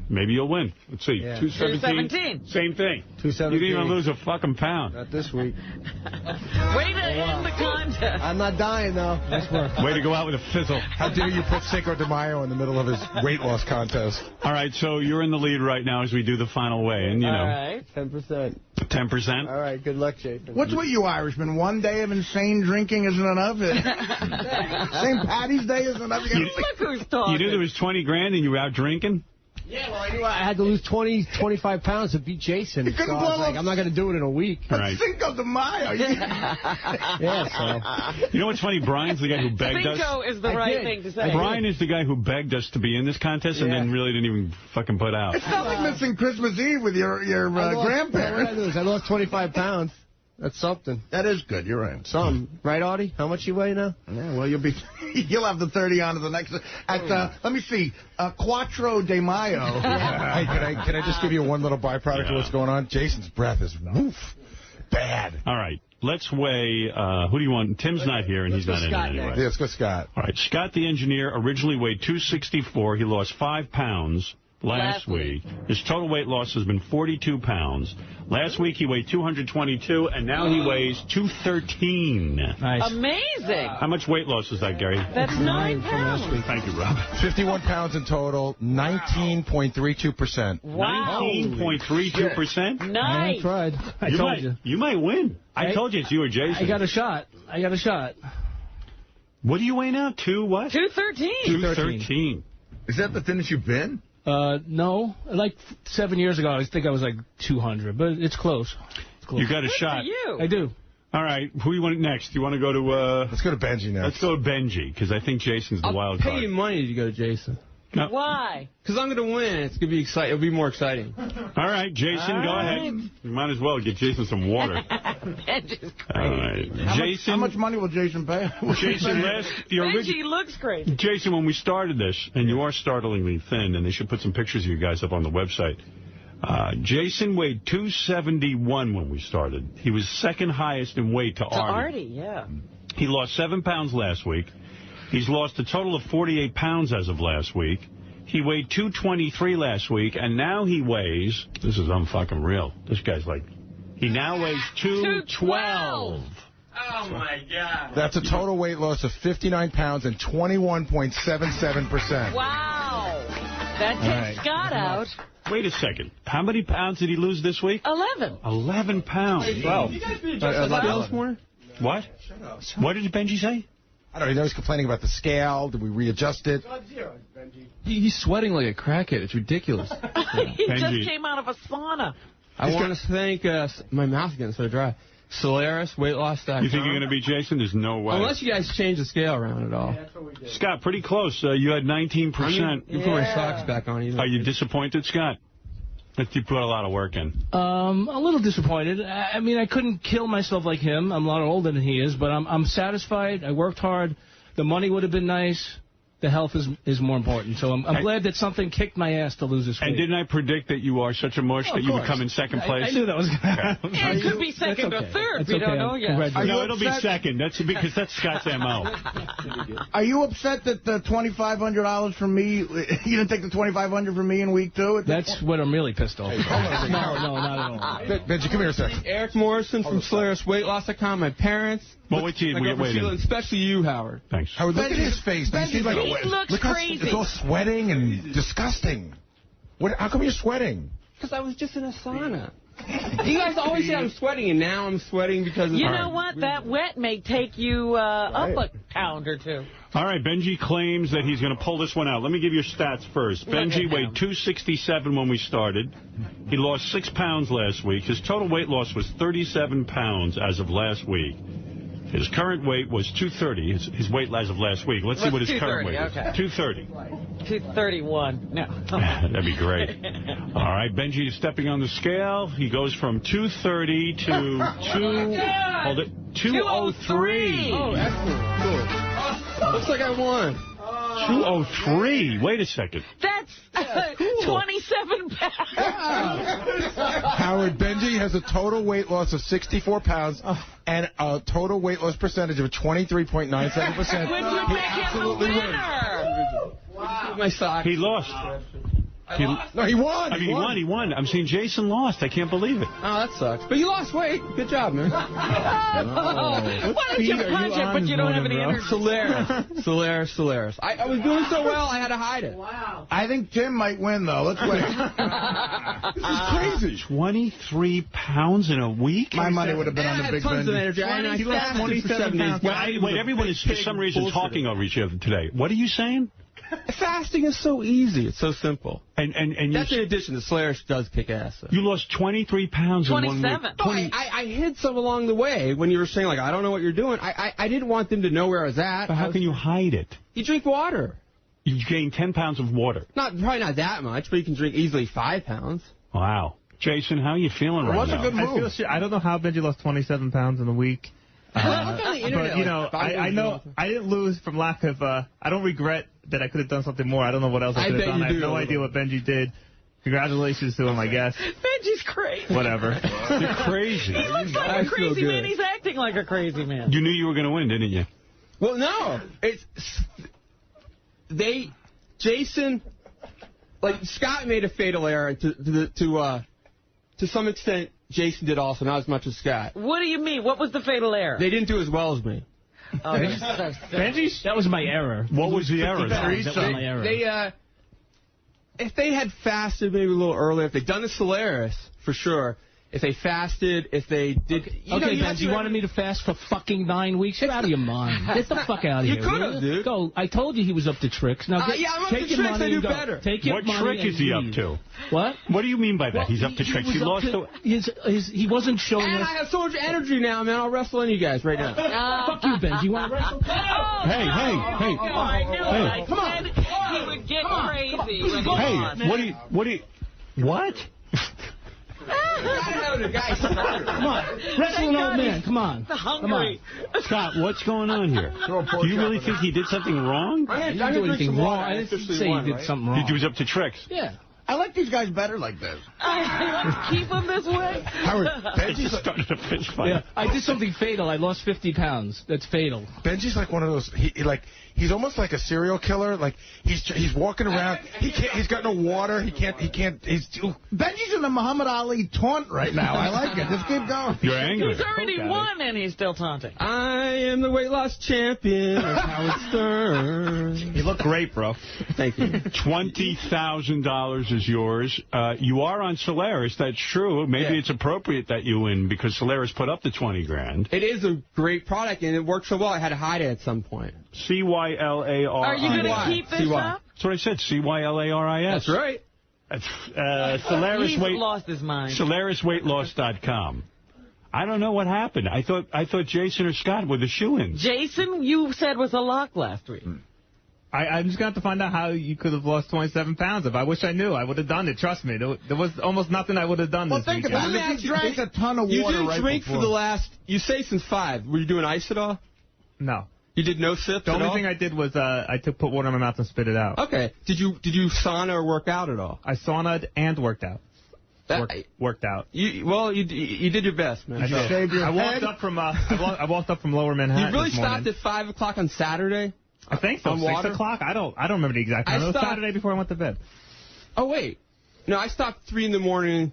Maybe you'll win. Let's see. Yeah. 217. Same thing. 217. You didn't even lose a fucking pound. Not this week. Way to end the contest. I'm not dying, though. That's worth. Way to go out with a fizzle. How dare you put Cinco de Mayo in the middle of his weight loss contest? All right, so you're in the lead right now as we do the final weigh. And, you know. All right. 10%. 10%? All right, good luck, Jason. What's with you Irishmen? One day of insane drinking isn't enough? St. Patty's Day isn't enough? Look who's talking. You knew there was 20 grand and you were out drinking? Yeah, well, I knew I had to lose 25 pounds to beat Jason. So I was like, I'm not going to do it in a week. Right. Cinco de Mayo. Yeah, so. You know what's funny? Brian's the guy who begged us. Cinco is the right thing to say. Brian is the guy who begged us to be in this contest and then really didn't even fucking put out. It's not like missing Christmas Eve with your grandparents. I lost 25 pounds. That's something. That is good. You're right. Something. Right, Artie? How much you weigh now? Yeah, well, you'll have the 30 on to the next. Let me see. Quattro de Mayo. Hey, can I just give you one little byproduct of what's going on? Jason's breath is bad. All right. Let's weigh, who do you want? Tim's not here, and he's not in it anyway. Yeah, let's go Scott. All right. Scott, the engineer, originally weighed 264. He lost 5 pounds last week. His total weight loss has been 42 pounds. Last week he weighed 222, and now he weighs 213. Nice. Amazing. How much weight loss is that, Gary? That's 9 pounds. Thank you, Rob. 51 pounds in total, 19.32%. Wow. 19.32%? Nice. I tried. I told you. You might win. I told you it's you or Jason. I got a shot. What do you weigh now? 213. 213. Is that the thinnest you've been? No. Like 7 years ago, I think I was like 200, but it's close. You got a shot. You. I do. All right. Who do you want next? Do you want to go to... Let's go to Benji next. Let's go to Benji, because I think Jason's the wild card. I'll pay you money to go to Jason. No. Why? Because I'm going to win. It's going to be exciting. It'll be more exciting. All right, Jason, go ahead. You might as well get Jason some water. Benji's crazy. All right. Jason. How much money will Jason pay? Jason, Benji looks crazy. Jason, when we started this, and you are startlingly thin, and they should put some pictures of you guys up on the website. Jason weighed 271 when we started. He was second highest in weight to Artie. Yeah. He lost 7 pounds last week. He's lost a total of 48 pounds as of last week. He weighed 223 last week, and now he weighs, this is unfucking real. This guy's like, he now weighs 212. Oh, my God. That's a total weight loss of 59 pounds and 21.77%. Wow. That takes Scott out. Wait a second. How many pounds did he lose this week? 11. 11 pounds. Wow. You guys been adjusting the scales more? What? What did Benji say? I don't know. He was complaining about the scale. Did we readjust it? He's sweating like a crackhead. It's ridiculous. He just came out of a sauna. I want to thank my mouth's getting so dry. Solaris, weightloss.com. You think you're going to beat Jason? There's no way. Unless you guys change the scale around at all. Yeah, that's what we did. Scott, pretty close. You had 19%. You put my socks back on. Are you disappointed, Scott? That you put a lot of work in. A little disappointed. I mean, I couldn't kill myself like him. I'm a lot older than he is, but I'm satisfied. I worked hard. The money would have been nice. The health is more important. So I'm glad that something kicked my ass to lose this weight. And didn't I predict that you are such a mush that you would come in second place? I knew that was going to happen. Yeah, it could be second or third. That's We don't know yet. No, it'll be second. That's because that's Scott's M.O. Are you upset that the $2,500 from me, you didn't take the $2,500 from me in week 2? That's what I'm really pissed off about. No, not at all. Benji, come here a second. Eric Morrison from SolarisWeightLoss.com, my parents. Well, wait till you get weighed in. Especially you, Howard. Thanks. Howard, look at his face. Benji, He looks crazy. It's all sweating and disgusting. How come you're sweating? Because I was just in a sauna. You guys always say I'm sweating, and now I'm sweating because of... You know what? That wet may take you up a pound or two. All right, Benji claims that he's going to pull this one out. Let me give you your stats first. Benji weighed 267 when we started. He lost 6 pounds last week. His total weight loss was 37 pounds as of last week. His current weight was 230. His weight as of last week. Let's see what his current weight is. 230. 231. No. That'd be great. All right, Benji is stepping on the scale. He goes from 230 to 203. Oh, excellent. Cool. Looks like I won. 203. Wait a second. That's 27 pounds. Howard, Benji has a total weight loss of 64 pounds and a total weight loss percentage of 23.97%. Which would make him the winner. Wow. My sock. He lost. No, he won. I mean, he won. I'm saying Jason lost. I can't believe it. Oh, that sucks. But you lost weight. Good job, man. Why don't you punch it, but you don't have any energy? Solaris. I was doing so well, I had to hide it. Wow. I think Tim might win, though. Let's wait. This is crazy. 23 pounds in a week? My money would have been on the big tons of energy. He lost 27 pounds. Wait, everyone is for some reason talking over each other today. What are you saying? Fasting is so easy. It's so simple. And that's in addition. The Solaris does kick ass. So. You lost 23 pounds 27. in 1 week. 27. I hid some along the way when you were saying, like, I don't know what you're doing. I didn't want them to know where I was at. But how can you hide it? You drink water. You gained 10 pounds of water. Probably not that much, but you can drink easily 5 pounds. Wow. Jason, how are you feeling right now? What's a good move? I don't know how Benji lost 27 pounds in a week. But, you know, I know I didn't lose from lack of... I don't regret that I could have done something more. I don't know what else I could have done. I have no idea what Benji did. Congratulations to him, I guess. Benji's crazy. Whatever. You're crazy. He looks like a crazy man. He's acting like a crazy man. You knew you were going to win, didn't you? Well, no. Jason, like, Scott made a fatal error to some extent. Jason did also, not as much as Scott. What do you mean? What was the fatal error? They didn't do as well as me. Oh, Benji? That was my error. What was the error? That was my error. If they had fasted maybe a little earlier, if they'd done the Solaris, for sure. If they fasted, if they did... Okay, Benji, you wanted me to fast for fucking 9 weeks? You're out of your mind. Get the fuck out of here. You could have, dude. Go. I told you he was up to tricks. Now, yeah, I'm up to tricks. I do better. Take your money. What trick is he up to? What? What do you mean by that? He's up to tricks. He lost he wasn't showing us... And I have so much energy now, man. I'll wrestle any of you guys right now. Fuck you, Benji. You want to wrestle? Hey. I knew it. Come on. He would get crazy. Hey, what do you... What? Come on. Wrestle an old man. Come on. Hungry. Come on. Scott, what's going on here? Do you really think he did something wrong? I didn't do anything wrong. I didn't say he did something wrong. He was up to tricks. Yeah. I like these guys better like this. Let's keep them this way. Howard, Benji's started a fist fight. Yeah, I did something fatal. I lost 50 pounds. That's fatal. Benji's like one of those. He's almost like a serial killer. Like he's walking around. He's got no water. He can't. Benji's in the Muhammad Ali taunt right now. I like it. Just keep going. You're angry. He's already won, and he's still taunting. I am the weight loss champion of Howard Stern. You look great, bro. Thank you. $20,000 is yours. You are on Solaris. That's true. Maybe it's appropriate that you win because Solaris put up the 20 grand. It is a great product, and it worked so well. I had to hide it at some point. CYLARIS. Are you going to keep this up? That's what I said. CYLARIS. That's right. Solaris He's lost his mind. SolarisWeightLoss.com. I don't know what happened. I thought Jason or Scott were the shoo-ins. Jason, you said was a lock last week. I'm just going to have to find out how you could have lost 27 pounds. If I wish I knew, I would have done it. Trust me. There was almost nothing I would have done this weekend. Well, think about it. You drank a ton of water You didn't right drink before. for the last, you say since 5. Were you doing ice at all? No. You did no sips The at only all? thing I did was I put water in my mouth and spit it out. Okay. Did you sauna or work out at all? I sauna'd and worked out. Worked out. You did your best, man. I walked up from I walked up from Lower Manhattan. You really stopped at 5 o'clock on Saturday? I think so. 6 o'clock. I don't remember the exact time. It was Saturday before I went to bed. Oh wait, no, I stopped 3 in the morning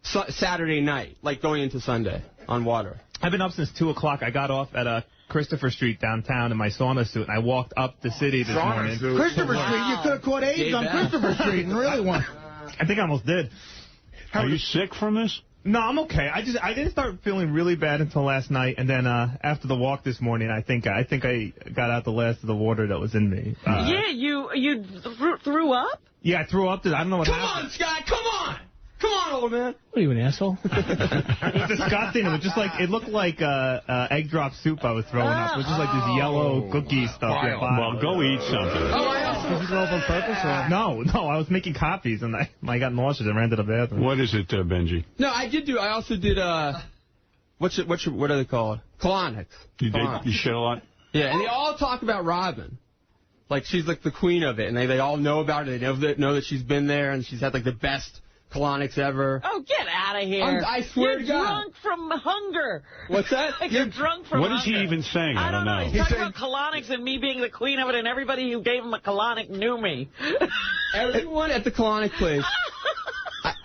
Saturday night, like going into Sunday on water. I've been up since 2 o'clock. I got off at Christopher Street downtown in my sauna suit, and I walked up the city this morning. Christopher Street? You could have caught AIDS on Christopher Street and really won. I think I almost did. Are you sick from this? No, I'm okay. I didn't start feeling really bad until last night, and then after the walk this morning, I think I got out the last of the water that was in me. Yeah, you threw up? Yeah, I threw up. I don't know what happened. Come on, Scott, come on! Come on, old man. What are you, an asshole? It was disgusting. It was just like, it looked like egg drop soup I was throwing up. It was just like this yellow cookie stuff. Well, go eat something. Did you throw up on purpose? Or? No, I was making copies, and I got nauseous and ran to the bathroom. What is it, Benji? No, I also did, what are they called? Colonics. You shit a lot? Yeah, and they all talk about Robin. Like, she's like the queen of it, and they all know about it. They know that she's been there, and she's had like the best colonics ever. Oh, get out of here. I swear to God. You're drunk from hunger. What's that? You're drunk from What hunger. is he even saying? I don't know. He's talking about colonics and me being the queen of it, and everybody who gave him a colonic knew me. Everyone at the colonic place,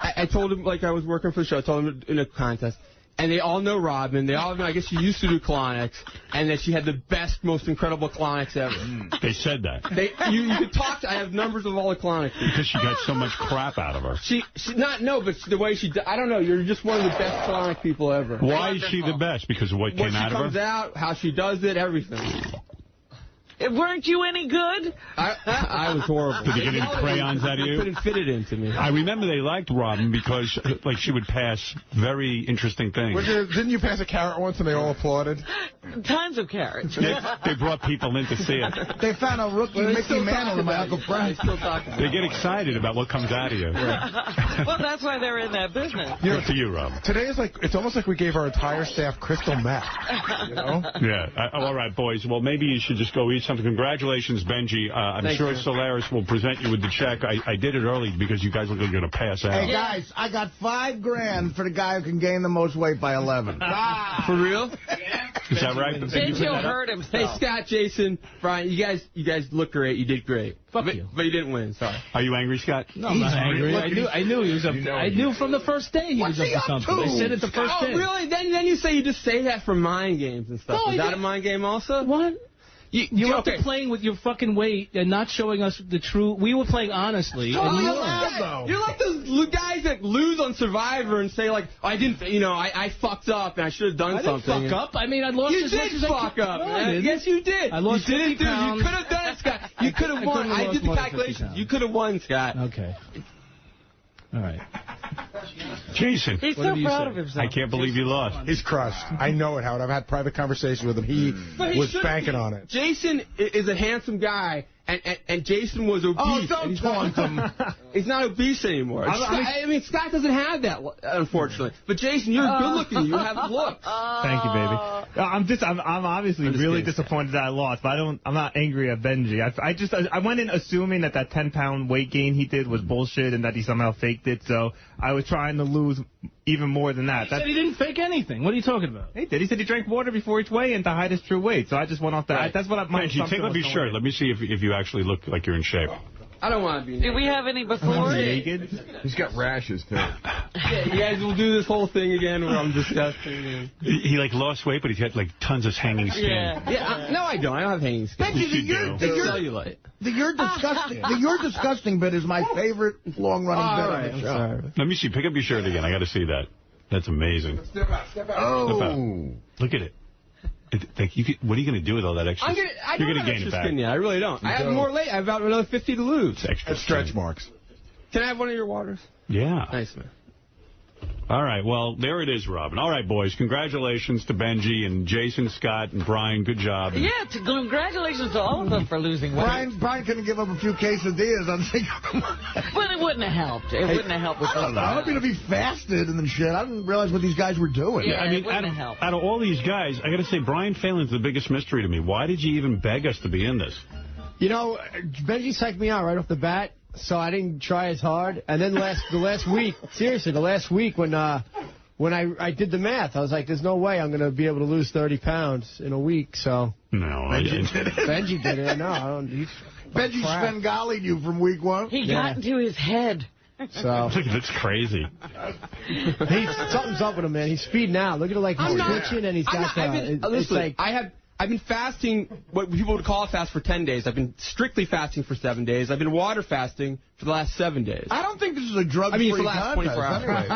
I told him, like, I was working for the show. I told him in a contest. And they all know Robin. They all know, I guess she used to do colonics, and that she had the best, most incredible colonics ever. They said that. You could talk to, I have numbers of all the colonics. Because she got so much crap out of her. But the way she, I don't know, you're just one of the best colonic people ever. Why is she the best? Because of what came out of her? What she comes out, how she does it, everything. Weren't you any good? I was horrible. Did they get any crayons out of you? They couldn't fit it into me. I remember they liked Robin because, like, she would pass very interesting things. Didn't you pass a carrot once and they all applauded? Tons of carrots. They brought people in to see it. They found a rookie Mickey Mantle in my Uncle Frank. They get excited about what comes out of you. Well, that's why they're in that business. Good for you, Rob. Today is like, it's almost like we gave our entire staff crystal meth. You know? Yeah. All right, boys. Well, maybe you should just go eat something. Congratulations, Benji. I'm sure Solaris will present you with the check. I did it early because you guys look like you're going to pass out. Hey, guys, I got $5 grand for the guy who can gain the most weight by 11. For real? Is that right? He'll hurt himself. Hey, Scott, Jason, Brian, you guys look great. You did great. But you didn't win. Sorry. Are you angry, Scott? No, I'm not angry. I knew he was up. I knew from the first day he was up to something. I said it the first day. Oh, really? Then you say you just say that for mind games and stuff. No, is that a mind game also? What? You're up to playing with your fucking weight and not showing us the true. We were playing honestly. Totally allowed, though. You're like those guys that lose on Survivor and say, like, I didn't, I fucked up and I should have done something. I didn't fuck up. I mean, I lost as much as I could. You did fuck up, man. No, Yes, you did. I lost 50 pounds. You could have done it, Scott. You could have won. I did the calculations. You could have won, Scott. Okay. All right. Jason. He's so proud of himself. I can't believe you lost. He's crushed. I know it, Howard. I've had private conversations with him. He was banking on it. Jason is a handsome guy, and Jason was obese. Oh, don't taunt him. He's not obese anymore. I mean, Scott doesn't have that, unfortunately. But Jason, you're good looking. You have looks. Thank you, baby. I'm obviously really disappointed that I lost, but I'm not angry at Benji. I went in assuming that 10-pound weight gain he did was bullshit and that he somehow faked it. So I was trying to lose even more than that. He said he didn't fake anything. What are you talking about? He did. He said he drank water before each weigh-in to hide his true weight. So I just went off that. Right. That's what my Benji, take off your shirt. Let me see if you actually look like you're in shape. I don't want to be naked. Do we have any before? Naked? He's got rashes, too. Yeah, you guys will do this whole thing again where I'm disgusting. He like lost weight, but he's got like tons of hanging skin. No, I don't. I don't have hanging skin. Benji, the you're disgusting bit is my favorite long-running bit on the show. Sorry. Let me see. Pick up your shirt again. I got to see that. That's amazing. Step out. Oh. Look at it. What are you going to do with all that extra? You're going to gain it back. I really don't. I have more late. I have about another 50 to lose. That's stretch marks. Can I have one of your waters? Yeah. Nice, man. All right, well, there it is, Robin. All right, boys, congratulations to Benji and Jason, Scott, and Brian. Good job. Yeah, congratulations to all of them for losing weight. Brian couldn't give up a few quesadillas on Cinco. But it wouldn't have helped. It wouldn't have helped with those. I hope to be fasted and shit. I didn't realize what these guys were doing. Yeah, I mean, out of all these guys, I got to say, Brian Phelan's the biggest mystery to me. Why did you even beg us to be in this? You know, Benji psyched me out right off the bat, so I didn't try as hard. And then the last week when I did the math, I was like, there's no way I'm going to be able to lose 30 pounds in a week. So no, Benji did it. No, I don't. Benji Svengali'd you from week one. He got into his head. So that's crazy. Something's up with him, man. He's speeding out. Look at it, like he's twitching and he's got. Listen, I I've been fasting, what people would call a fast, for 10 days. I've been strictly fasting for 7 days. I've been water fasting for the last 7 days. I don't think this is a drug-free for the last 24 hours. Anyway.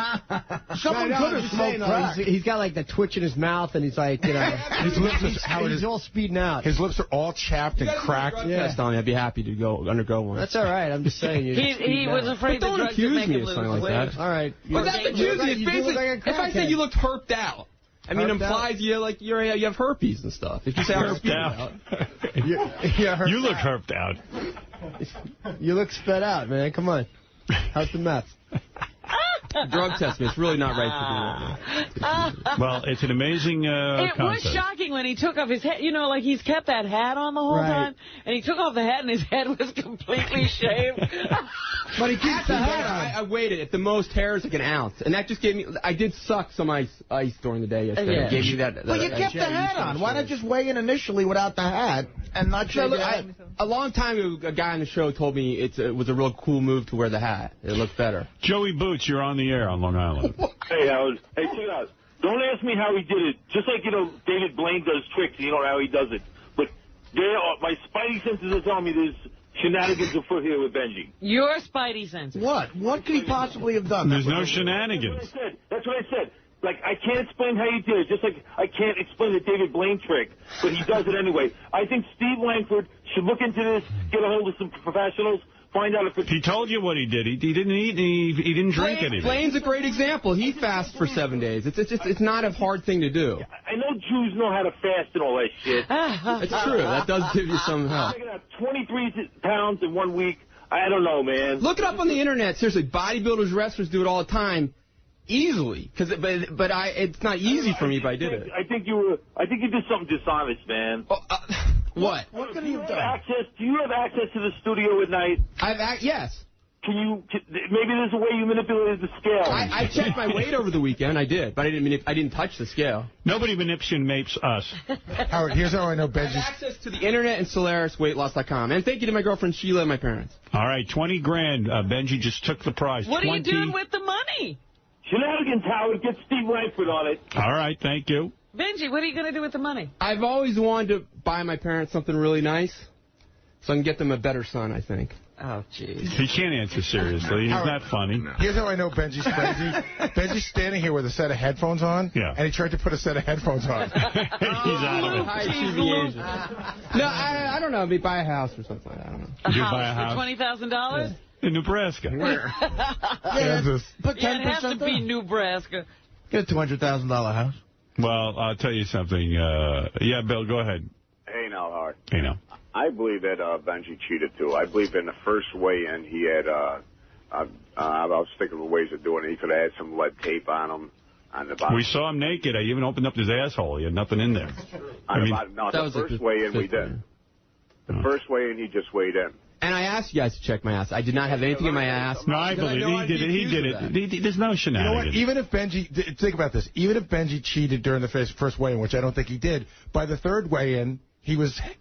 Someone could have smoked crack. He's got like the twitch in his mouth, and he's like, you know, his lips he's all speeding out. His lips are all chapped and cracked. Test on me. I'd be happy to undergo one. That's all right. I'm just saying. He was afraid the drugs would make him lose weight. All right. But that's accusing. It's basically, if I say you looked herped out, I mean, implies you have herpes and stuff. If you say herped out, you look herped out. You look sped out, man. Come on. How's the meth? Drug test me. It's really not right to do that. Well, it's an amazing It was shocking when he took off his hat. You know, like he's kept that hat on the whole time. And he took off the hat and his head was completely shaved. But he keeps the hat on. I waited. At the most, hair is like an ounce. And that just gave me... I did suck some ice during the day yesterday. Yeah. It gave me that Well, you kept the hat on. Why not just weigh in initially without the hat and not shave your head? A long time ago, a guy on the show told me it was a real cool move to wear the hat. It looked better. Joey Boots, you're on the air on Long Island. Hey, Howard. Hey, check it out. Don't ask me how he did it. Just like, David Blaine does tricks, and you know how he does it. But my spidey senses are telling me there's shenanigans afoot here with Benji. Your spidey senses. What? What could he possibly have done? There's no shenanigans. That's what I said. Like, I can't explain how he did it, just like I can't explain the David Blaine trick, but he does it anyway. I think Steve Langford should look into this, get a hold of some professionals, find out if it's... He told you what he did. He didn't eat and he didn't drink anything. Blaine's a great example. He fasts for 7 days. It's not a hard thing to do. I know Jews know how to fast and all that shit. It's true. That does give you some help. Taking out 23 pounds in 1 week. I don't know, man. Look it up on the internet. Seriously, bodybuilders, wrestlers do it all the time. Easily, but it's not easy for me, but I did it. I think you did something dishonest, man. What? What could he have done? Do you have access to the studio at night? Yes. Maybe there's a way you manipulated the scale. I checked my weight over the weekend. I did, but I didn't touch the scale. Nobody manipulates us. Howard, here's how I know Benji's... I have access to the internet and SolarisWeightLoss.com. And thank you to my girlfriend Sheila and my parents. All right, 20 grand. Benji just took the prize. What are you doing with the money? Shenanigans, Howard. Get Steve Langford on it. All right, thank you. Benji, what are you going to do with the money? I've always wanted to buy my parents something really nice, so I can get them a better son, I think. Oh, jeez. He can't answer seriously. He's not funny. Here's how I know Benji's crazy. Benji's standing here with a set of headphones on, and he tried to put a set of headphones on. He's out of it. No, I don't know. Maybe buy a house or something like that. I don't know. A house for $20,000? In Nebraska. Kansas. Put 10% it has to be Nebraska. Get a $200,000 house. Well, I'll tell you something. Yeah, Bill, go ahead. Hey, now, Howard. Hey, now. I believe that Benji cheated, too. I believe in the first weigh-in he had, I was thinking of ways of doing it. He could have had some lead tape on him. On the bottom. We saw him naked. I even opened up his asshole. He had nothing in there. The first weigh-in we did. The first weigh-in he just weighed in. And I asked you guys to check my ass. I did not have anything in my ass. No, I believe he did it. There's no shenanigans. You know what? Even if Benji, think about this. Even if Benji cheated during the first weigh-in, which I don't think he did, by the third weigh-in, he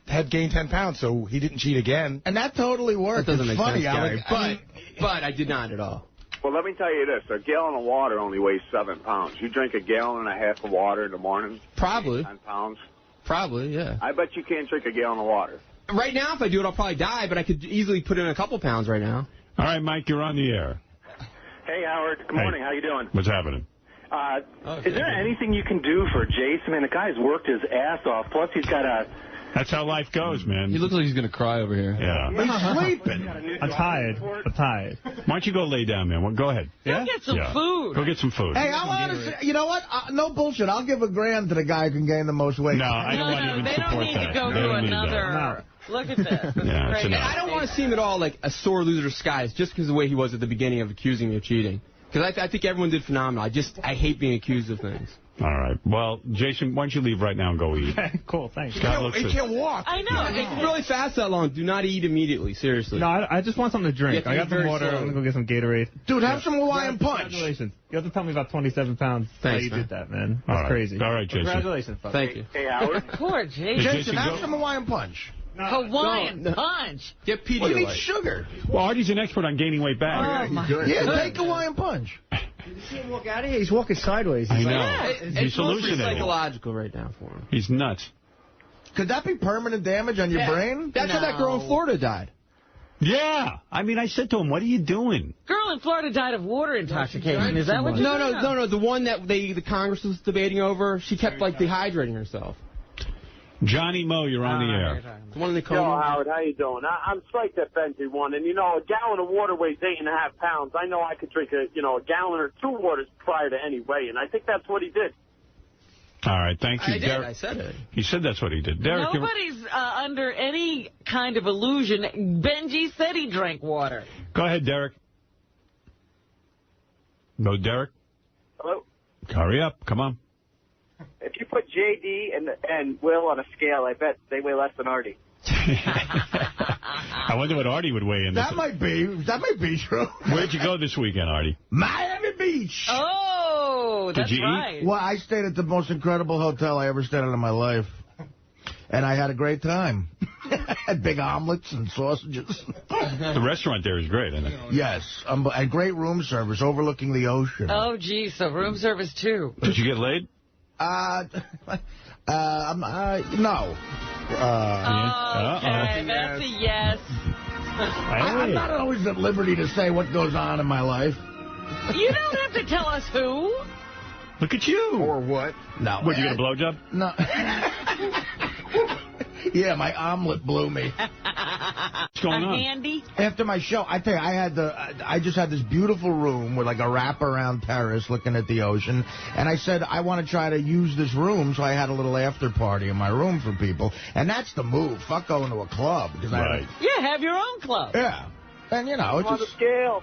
had gained 10 pounds, so he didn't cheat again. And that totally worked. That doesn't it's make funny, sense, Gary. But I did not at all. Well, let me tell you this. A gallon of water only weighs 7 pounds. You drink a gallon and a half of water in the morning? Probably. 10 pounds? Probably, yeah. I bet you can't drink a gallon of water. Right now, if I do it, I'll probably die, but I could easily put in a couple pounds right now. All right, Mike, you're on the air. Hey, Howard. Good morning. How you doing? What's happening? Is there anything you can do for Jason? Man, the guy's worked his ass off. Plus, he's got a... That's how life goes, man. He looks like he's going to cry over here. Yeah. He's sleeping. I'm tired. Why don't you go lay down, man? Well, go ahead. Go get some food. Go get some food. Hey, I want to say, you know what? No bullshit. I'll give $1,000 to the guy who can gain the most weight. No, I don't want to even support that. They don't need to go to another... Look at this. Yeah, it's enough. I don't want to seem at all like a sore loser disguise just because of the way he was at the beginning of accusing me of cheating. Because I think everyone did phenomenal. I hate being accused of things. All right. Well, Jason, why don't you leave right now and go eat? Okay, cool, thanks. He can't walk. I know. It's really fast that long. Do not eat immediately, seriously. No, I just want something to drink. I got some water. I'm going to go get some Gatorade. Dude, have some Hawaiian Punch. Congratulations. You have to tell me about 27 pounds. Thanks, how you man. did that, man. That's crazy. All right, Jason. Congratulations, Buck. Thank you. Hey, Howard. Poor Jason. Jason, have some Hawaiian Punch. Hawaiian Punch. Get Pedialyte. What do you need, sugar? Well, Artie's an expert on gaining weight back. Yeah, take Hawaiian Punch. You see him walk out of here? He's walking sideways. I He's know. like, He's It's mostly hallucinating. psychological right now for him. He's nuts. Could that be permanent damage on your brain? That's how that girl in Florida died. Yeah. I mean, I said to him, what are you doing? Girl in Florida died of water intoxication. Is that what you're saying? No. The one that the Congress was debating over, she kept, like, dehydrating herself. Johnny Moe, you're on the air. The one in the Yo, coma. Howard, how you doing? I'm psyched that Benji won. And, you know, a gallon of water weighs 8.5 pounds. I know I could drink a gallon or two waters prior to any weigh, and I think that's what he did. All right, thank you, I did. Derek. I said it. He said that's what he did. Derek, Nobody's under any kind of illusion. Benji said he drank water. Go ahead, Derek. No, Derek? Hello? Hurry up. Come on. If you put J.D. and Will on a scale, I bet they weigh less than Artie. I wonder what Artie would weigh in. That might be true. Where'd you go this weekend, Artie? Miami Beach. Oh, that's Did you right. Well, I stayed at the most incredible hotel I ever stayed at in my life. And I had a great time. Had big omelets and sausages. The restaurant there is great, isn't it? Yes. And great room service overlooking the ocean. Oh, geez, so room service, too. Did you get laid? No. Okay, that's a yes. I'm not always at liberty to say what goes on in my life. You don't have to tell us who. Look at you. Or what? No. What, you get a blowjob? No. Yeah, my omelet blew me. What's going on? Handy? After my show, I tell you, I just had this beautiful room with like a wraparound terrace looking at the ocean. And I said, I want to try to use this room. So I had a little after party in my room for people. And that's the move. Fuck going to a club. Right. Yeah, have your own club. Yeah. And, you know, it's On the scale.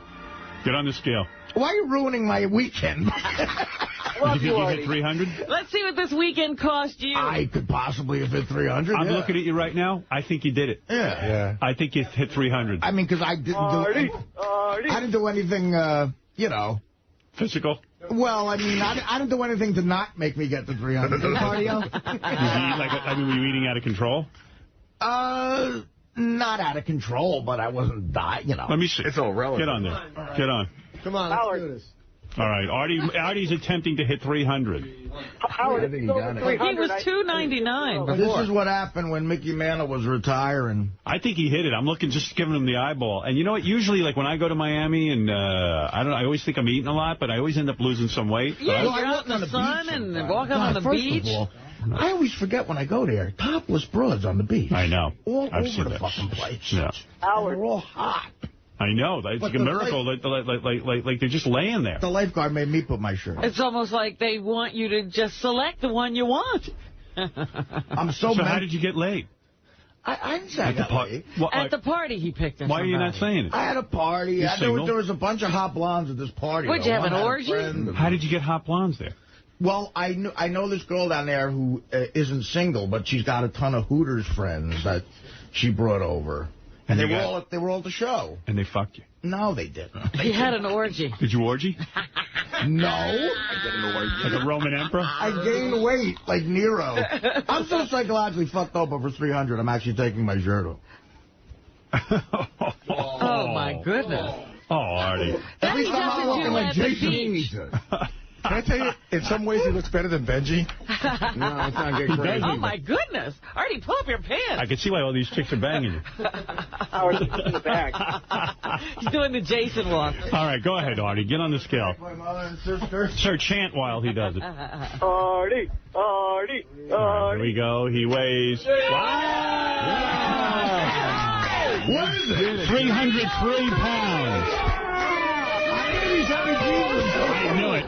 Get on the scale. Why are you ruining my weekend? You think you hit 300? Let's see what this weekend cost you. I could possibly have hit 300. I'm looking at you right now. I think you did it. Yeah. I think you hit 300. I mean, because I didn't do anything, you know. Physical? Well, I mean, I didn't do anything to not make me get to 300. Cardio? Were you eating out of control? Not out of control, but I wasn't dying, you know. Let me see. It's all relative. Get on there. Get on. Come on, let's do this. All right, Artie's attempting to hit 300. Howard, I think he got it. He was $2.99 before. This is what happened when Mickey Mantle was retiring. I think he hit it. I'm looking, just giving him the eyeball. And you know what? Usually, like when I go to Miami, and I always think I'm eating a lot, but I always end up losing some weight. Yeah, Well, you're I out in walk the on the sun beach and sometimes. walking on the First beach. of all, I always forget when I go there. Topless broads on the beach. I know. All I've over seen the that. fucking place. Yeah. Howard. They're all hot. I know. It's like a miracle. Like they're just laying there. The lifeguard made me put my shirt on. It's almost like they want you to just select the one you want. I'm so how did you get laid? I didn't say I got laid. At the party he picked us. Why are you not saying it? I had a party. You're single? There was a bunch of hot blondes at this party. Would you have an One had a orgy? friend. How did you get hot blondes there? Well, I know this girl down there who isn't single, but she's got a ton of Hooters friends that she brought over. And they were all at the show. And they fucked you? No, they didn't. He had an orgy. Did you orgy? No. I did an orgy. Like a Roman emperor? I gained weight like Nero. I'm so psychologically fucked up over 300, I'm actually taking my shirt off. Oh, my goodness. Oh, Artie. At least I'm not looking like Jason. Can I tell you, in some ways he looks better than Benji? No, it's not getting crazy. Oh, my goodness. Artie, pull up your pants. I can see why all these chicks are banging you. Howard, in the bag. He's doing the Jason walk. All right, go ahead, Artie. Get on the scale. My mother and sister. Sir, chant while he does it. Artie, Artie, Here we go. He weighs... Wow! What is it? 303 pounds. I knew it.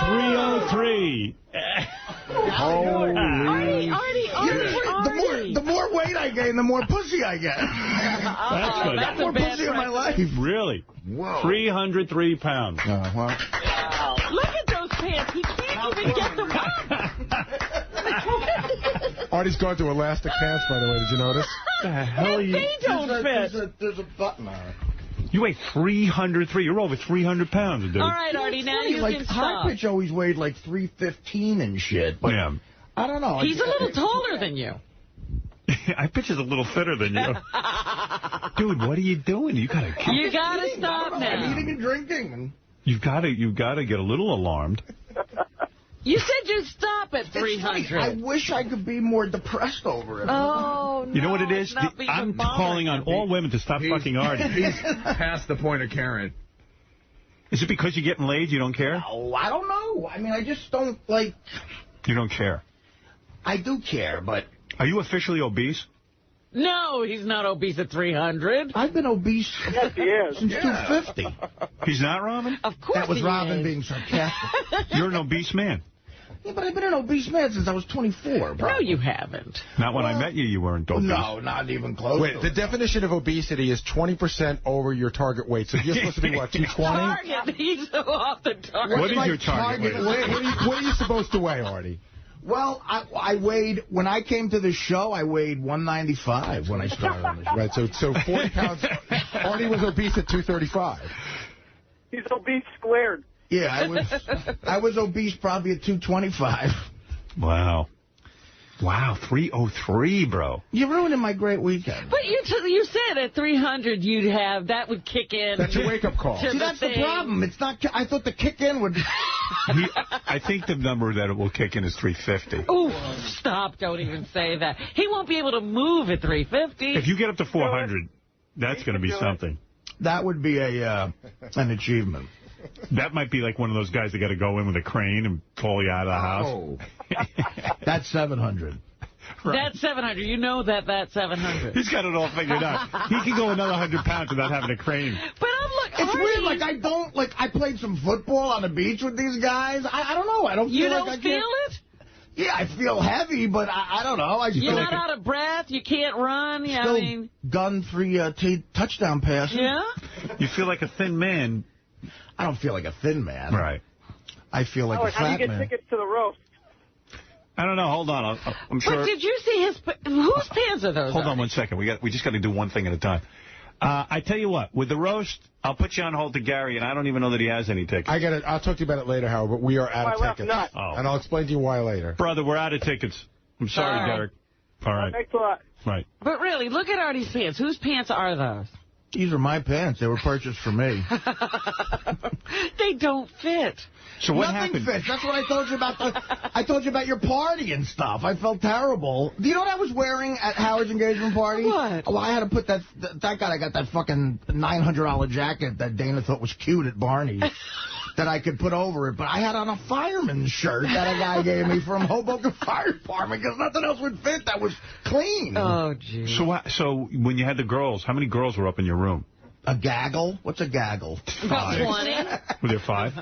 303. Artie. The more weight I gain, the more pussy I get. That's good. That's more a bad pussy in my life. Really? Whoa. 303 pounds. Well. Look at those pants. He can't even get them up. Artie's gone to elastic pants, by the way. Did you notice? The hell are you? They don't fit. There's a button on it. You weigh 303. You're over 300 pounds, dude. All right, Artie, now you like can High stop. Pitch always weighed like 315 and shit. But Yeah. I don't know. He's a little taller than you. I pitch is a little thinner than you. Dude, what are you doing? You gotta stop now. I'm eating and drinking. You gotta get a little alarmed. You said you'd stop at 300. I wish I could be more depressed over it. Oh, no. You know what it is? I'm calling on all women to stop fucking Artie. He's past the point of caring. Is it because you're getting laid you don't care? No, I don't know. I mean, I just don't, like... You don't care? I do care, but... Are you officially obese? No, he's not obese at 300. I've been obese Yes, he is. since 250. He's not, Robin? Of course That was he Robin is. being sarcastic. You're an obese man. Yeah, but I've been an obese man since I was 24, bro. No, you haven't. Not when I met you, you weren't obese. No, not even close. Wait, the definition of obesity is 20% over your target weight. So you're supposed to be, what, 220? Target. He's off the target. What is your target weight? What are you supposed to weigh, Artie? Well, I weighed, when I came to the show, I weighed 195 when I started on the show. Right, so 40 pounds. Artie was obese at 235. He's obese squared. Yeah, I was obese probably at 225. Wow. Wow, 303, bro. You're ruining my great weekend. But you said at 300 you'd have, that would kick in. That's your wake-up call. See, that's the problem. It's not. I thought the kick-in would... I think the number that it will kick in is 350. Ooh, stop. Don't even say that. He won't be able to move at 350. If you get up to 400, that's going to be something. That would be an achievement. That might be like one of those guys that got to go in with a crane and pull you out of the house. That's 700. Right. That's 700. You know that's 700. He's got it all figured out. He can go another 100 pounds without having a crane. But It's weird. Like, I don't, like, I played some football on the beach with these guys. I don't know. I don't feel you like don't I feel can't. it? Yeah, I feel heavy, but I don't know. You're not out of breath? You can't run? Yeah, Still I mean... gun 3 touchdown passes. Yeah? You feel like a thin man. I don't feel like a thin man. Right. I feel like a How do you fat get man. tickets to the roast? I don't know. Hold on. I'm sure. But did you see his... Whose pants are those? Hold on 1 second. We just got to do one thing at a time. I tell you what. With the roast, I'll put you on hold to Gary, and I don't even know that he has any tickets. I'll talk to you about it later, Howard, but we are out of tickets. Oh. And I'll explain to you why later. Brother, we're out of tickets. I'm sorry, Derek. All right. Thanks a lot. Right. But really, look at Artie's pants. Whose pants are those? These are my pants. They were purchased for me. They don't fit. So what Nothing happened? fits. That's what I told you about. I told you about your party and stuff. I felt terrible. Do you know what I was wearing at Howard's engagement party? What? Well, I had to put that guy. I got that fucking $900 jacket that Dana thought was cute at Barney's. That I could put over it, but I had on a fireman's shirt that a guy gave me from Hoboken Fire Department because nothing else would fit that was clean. Oh, geez. So when you had the girls, how many girls were up in your room? A gaggle? What's a gaggle? About 20. Were there 5?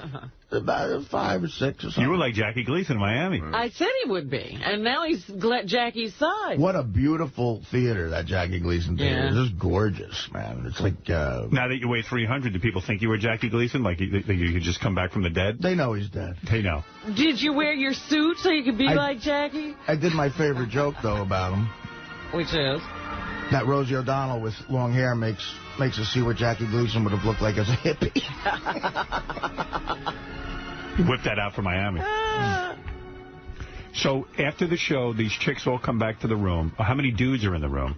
About 5 or 6 or something. You were like Jackie Gleason in Miami. I said he would be, and now he's Jackie's side. What a beautiful theater, that Jackie Gleason theater. Yeah. It's just gorgeous, man. It's like... Now that you weigh 300, do people think you were Jackie Gleason? Like you could just come back from the dead? They know he's dead. They know. Did you wear your suit so you could be like Jackie? I did my favorite joke, though, about him. Which is? That Rosie O'Donnell with long hair makes us see what Jackie Gleason would have looked like as a hippie. You whipped that out for Miami. So after the show, these chicks all come back to the room. How many dudes are in the room?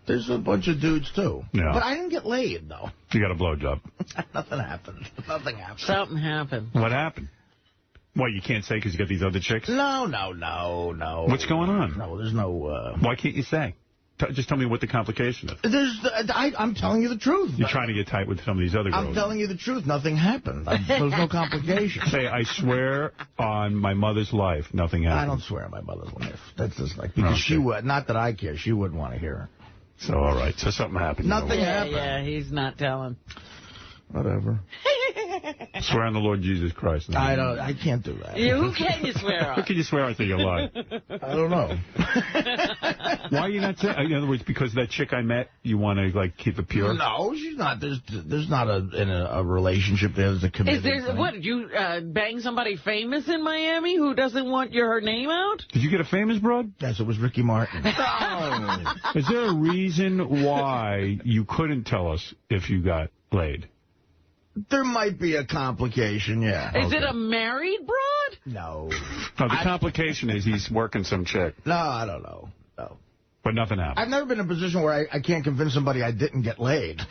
There's a bunch of dudes, too. Yeah. But I didn't get laid, though. You got a blowjob. Nothing happened. Nothing happened. Something happened. What happened? What, you can't say because you got these other chicks? No. What's going on? No, there's no... Why can't you say? Just tell me what the complication is. I'm telling you the truth. You're trying to get tight with some of these other girls. I'm telling you the truth. Nothing happened. There was no complication. Say, I swear on my mother's life, nothing happened. I don't swear on my mother's life. That's just like... Because she would... Not that I care. She wouldn't want to hear it. So, all right. So something happened. Nothing happened. Yeah, he's not telling. Whatever. Swear on the Lord Jesus Christ. I can't do that. Who can you swear on? Who can you swear on so you lie? I don't know. Why are you not saying? In other words, because that chick I met, you want to like keep it pure? No, she's not. There's not a relationship there. There's a commitment. Is there, what, did you bang somebody famous in Miami who doesn't want her name out? Did you get a famous broad? Yes, it was Ricky Martin. Is there a reason why you couldn't tell us if you got laid? There might be a complication, yeah. Is it a married broad? No. No, the complication is he's working some chick. No, I don't know. No. But nothing happened. I've never been in a position where I can't convince somebody I didn't get laid.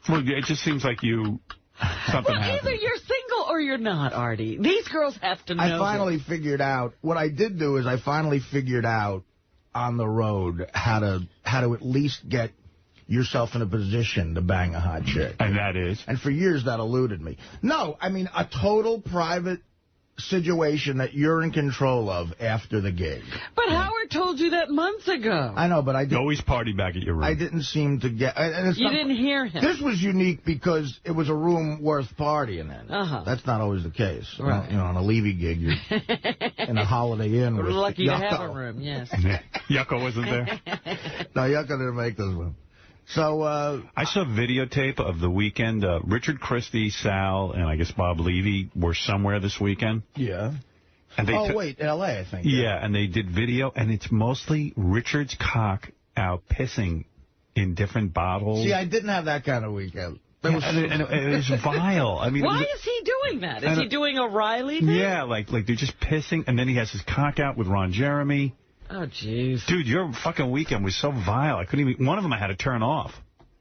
Well, it just seems like something happened. Either you're single or or you're not, Artie? These girls have to know. I finally figured out, what I did do is I finally figured out on the road how to at least get yourself in a position to bang a hot chick. And that is? And for years that eluded me. No, I mean a total private situation that you're in control of after the gig. But Howard told you that months ago. I know, but I didn't. You always party back at your room. I didn't seem to get... And it's you didn't hear him. This was unique because it was a room worth partying in. That's not always the case. Right. You know, on a Levy gig, you're in a Holiday Inn with We're lucky Yucko. to have a room, yes. Yucko wasn't there? No, Yucko didn't make this one. So, I saw videotape of the weekend. Richard Christie, Sal, and I guess Bob Levy were somewhere this weekend. Yeah. And they wait, L.A., I think. Yeah, and they did video, and it's mostly Richard's cock out pissing in different bottles. See, I didn't have that kind of weekend. And it was vile. I mean, why is he doing that? Is he doing a Riley thing? Yeah, like they're just pissing, and then he has his cock out with Ron Jeremy. Oh, jeez. Dude, your fucking weekend was so vile. I couldn't even... One of them I had to turn off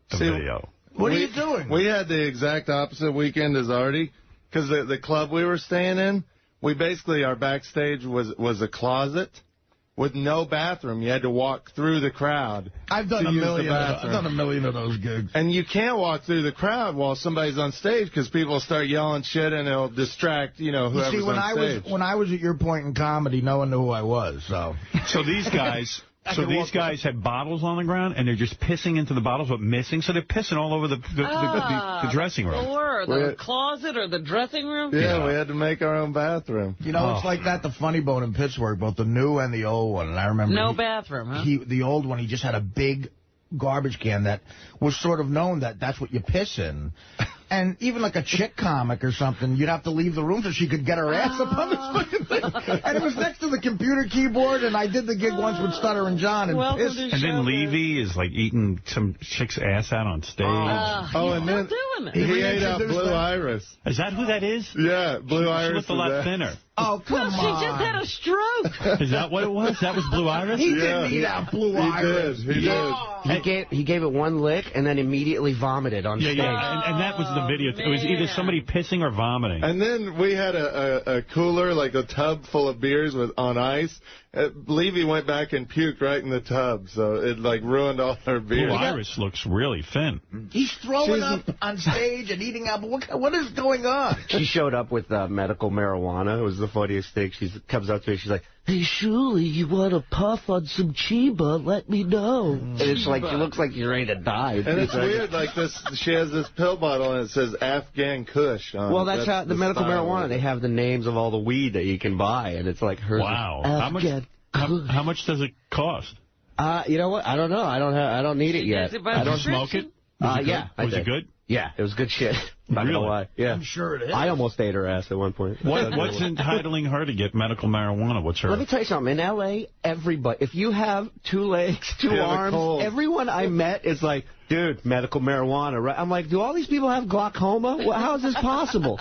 the video. What are you doing? We had the exact opposite weekend as Artie, because the club we were staying in, we basically, our backstage was a closet with no bathroom. You had to walk through the crowd. I've done a million of those gigs. And you can't walk through the crowd while somebody's on stage because people start yelling shit and it'll distract, whoever's See, when on stage. when I was at your point in comedy, no one knew who I was. So these guys... So these guys had bottles on the ground, and they're just pissing into the bottles, but missing. So they're pissing all over the dressing room. Or the closet or the dressing room? Yeah, we had to make our own bathroom. It's like that, the Funny Bone in Pittsburgh, both the new and the old one. And I remember... No bathroom, huh? The old one, he just had a big garbage can that was sort of known that's what you piss in. And even like a chick comic or something, you'd have to leave the room so she could get her ass up on this fucking thing. And it was next to the computer keyboard, and I did the gig once with Stutter and John. And pissed. And then Levy is like eating some chick's ass out on stage. And then he ate out Blue Iris. Is that who that is? Yeah, Blue Iris. She looked a lot thinner. Oh, come on. She just had a stroke. Is that what it was? That was Blue Iris? He didn't eat out Blue Iris. He did. He gave it one lick and then immediately vomited on stage. Yeah, and that was the video. It was either somebody pissing or vomiting. And then we had a cooler, like a tub full of beers on ice. Levy went back and puked right in the tub, so it ruined all our beers. Blue Iris looks really thin. He's throwing up on stage and eating out. What is going on? She showed up with medical marijuana. It was the funniest thing. She comes up to me. She's like, "Hey, Shuli, you want to puff on some Chiba? Let me know." And it's like, she looks like she's ready to die. And it's weird, like this. She has this pill bottle and it says Afghan Kush on it. Well, that's how the medical marijuana. They have the names of all the weed that you can buy, and it's like hers. Wow. How much does it cost? You know what? I don't know. I don't need it yet. I don't smoke it. Yeah. Was it good? Yeah, it was good shit. Not gonna lie. Yeah. I'm sure it is. I almost ate her ass at one point. What's entitling her to get medical marijuana? What's her? Let me tell you something. In L.A., everybody, if you have 2 legs, 2 arms, everyone I met is like, dude, medical marijuana, right? I'm like, do all these people have glaucoma? Well, how is this possible?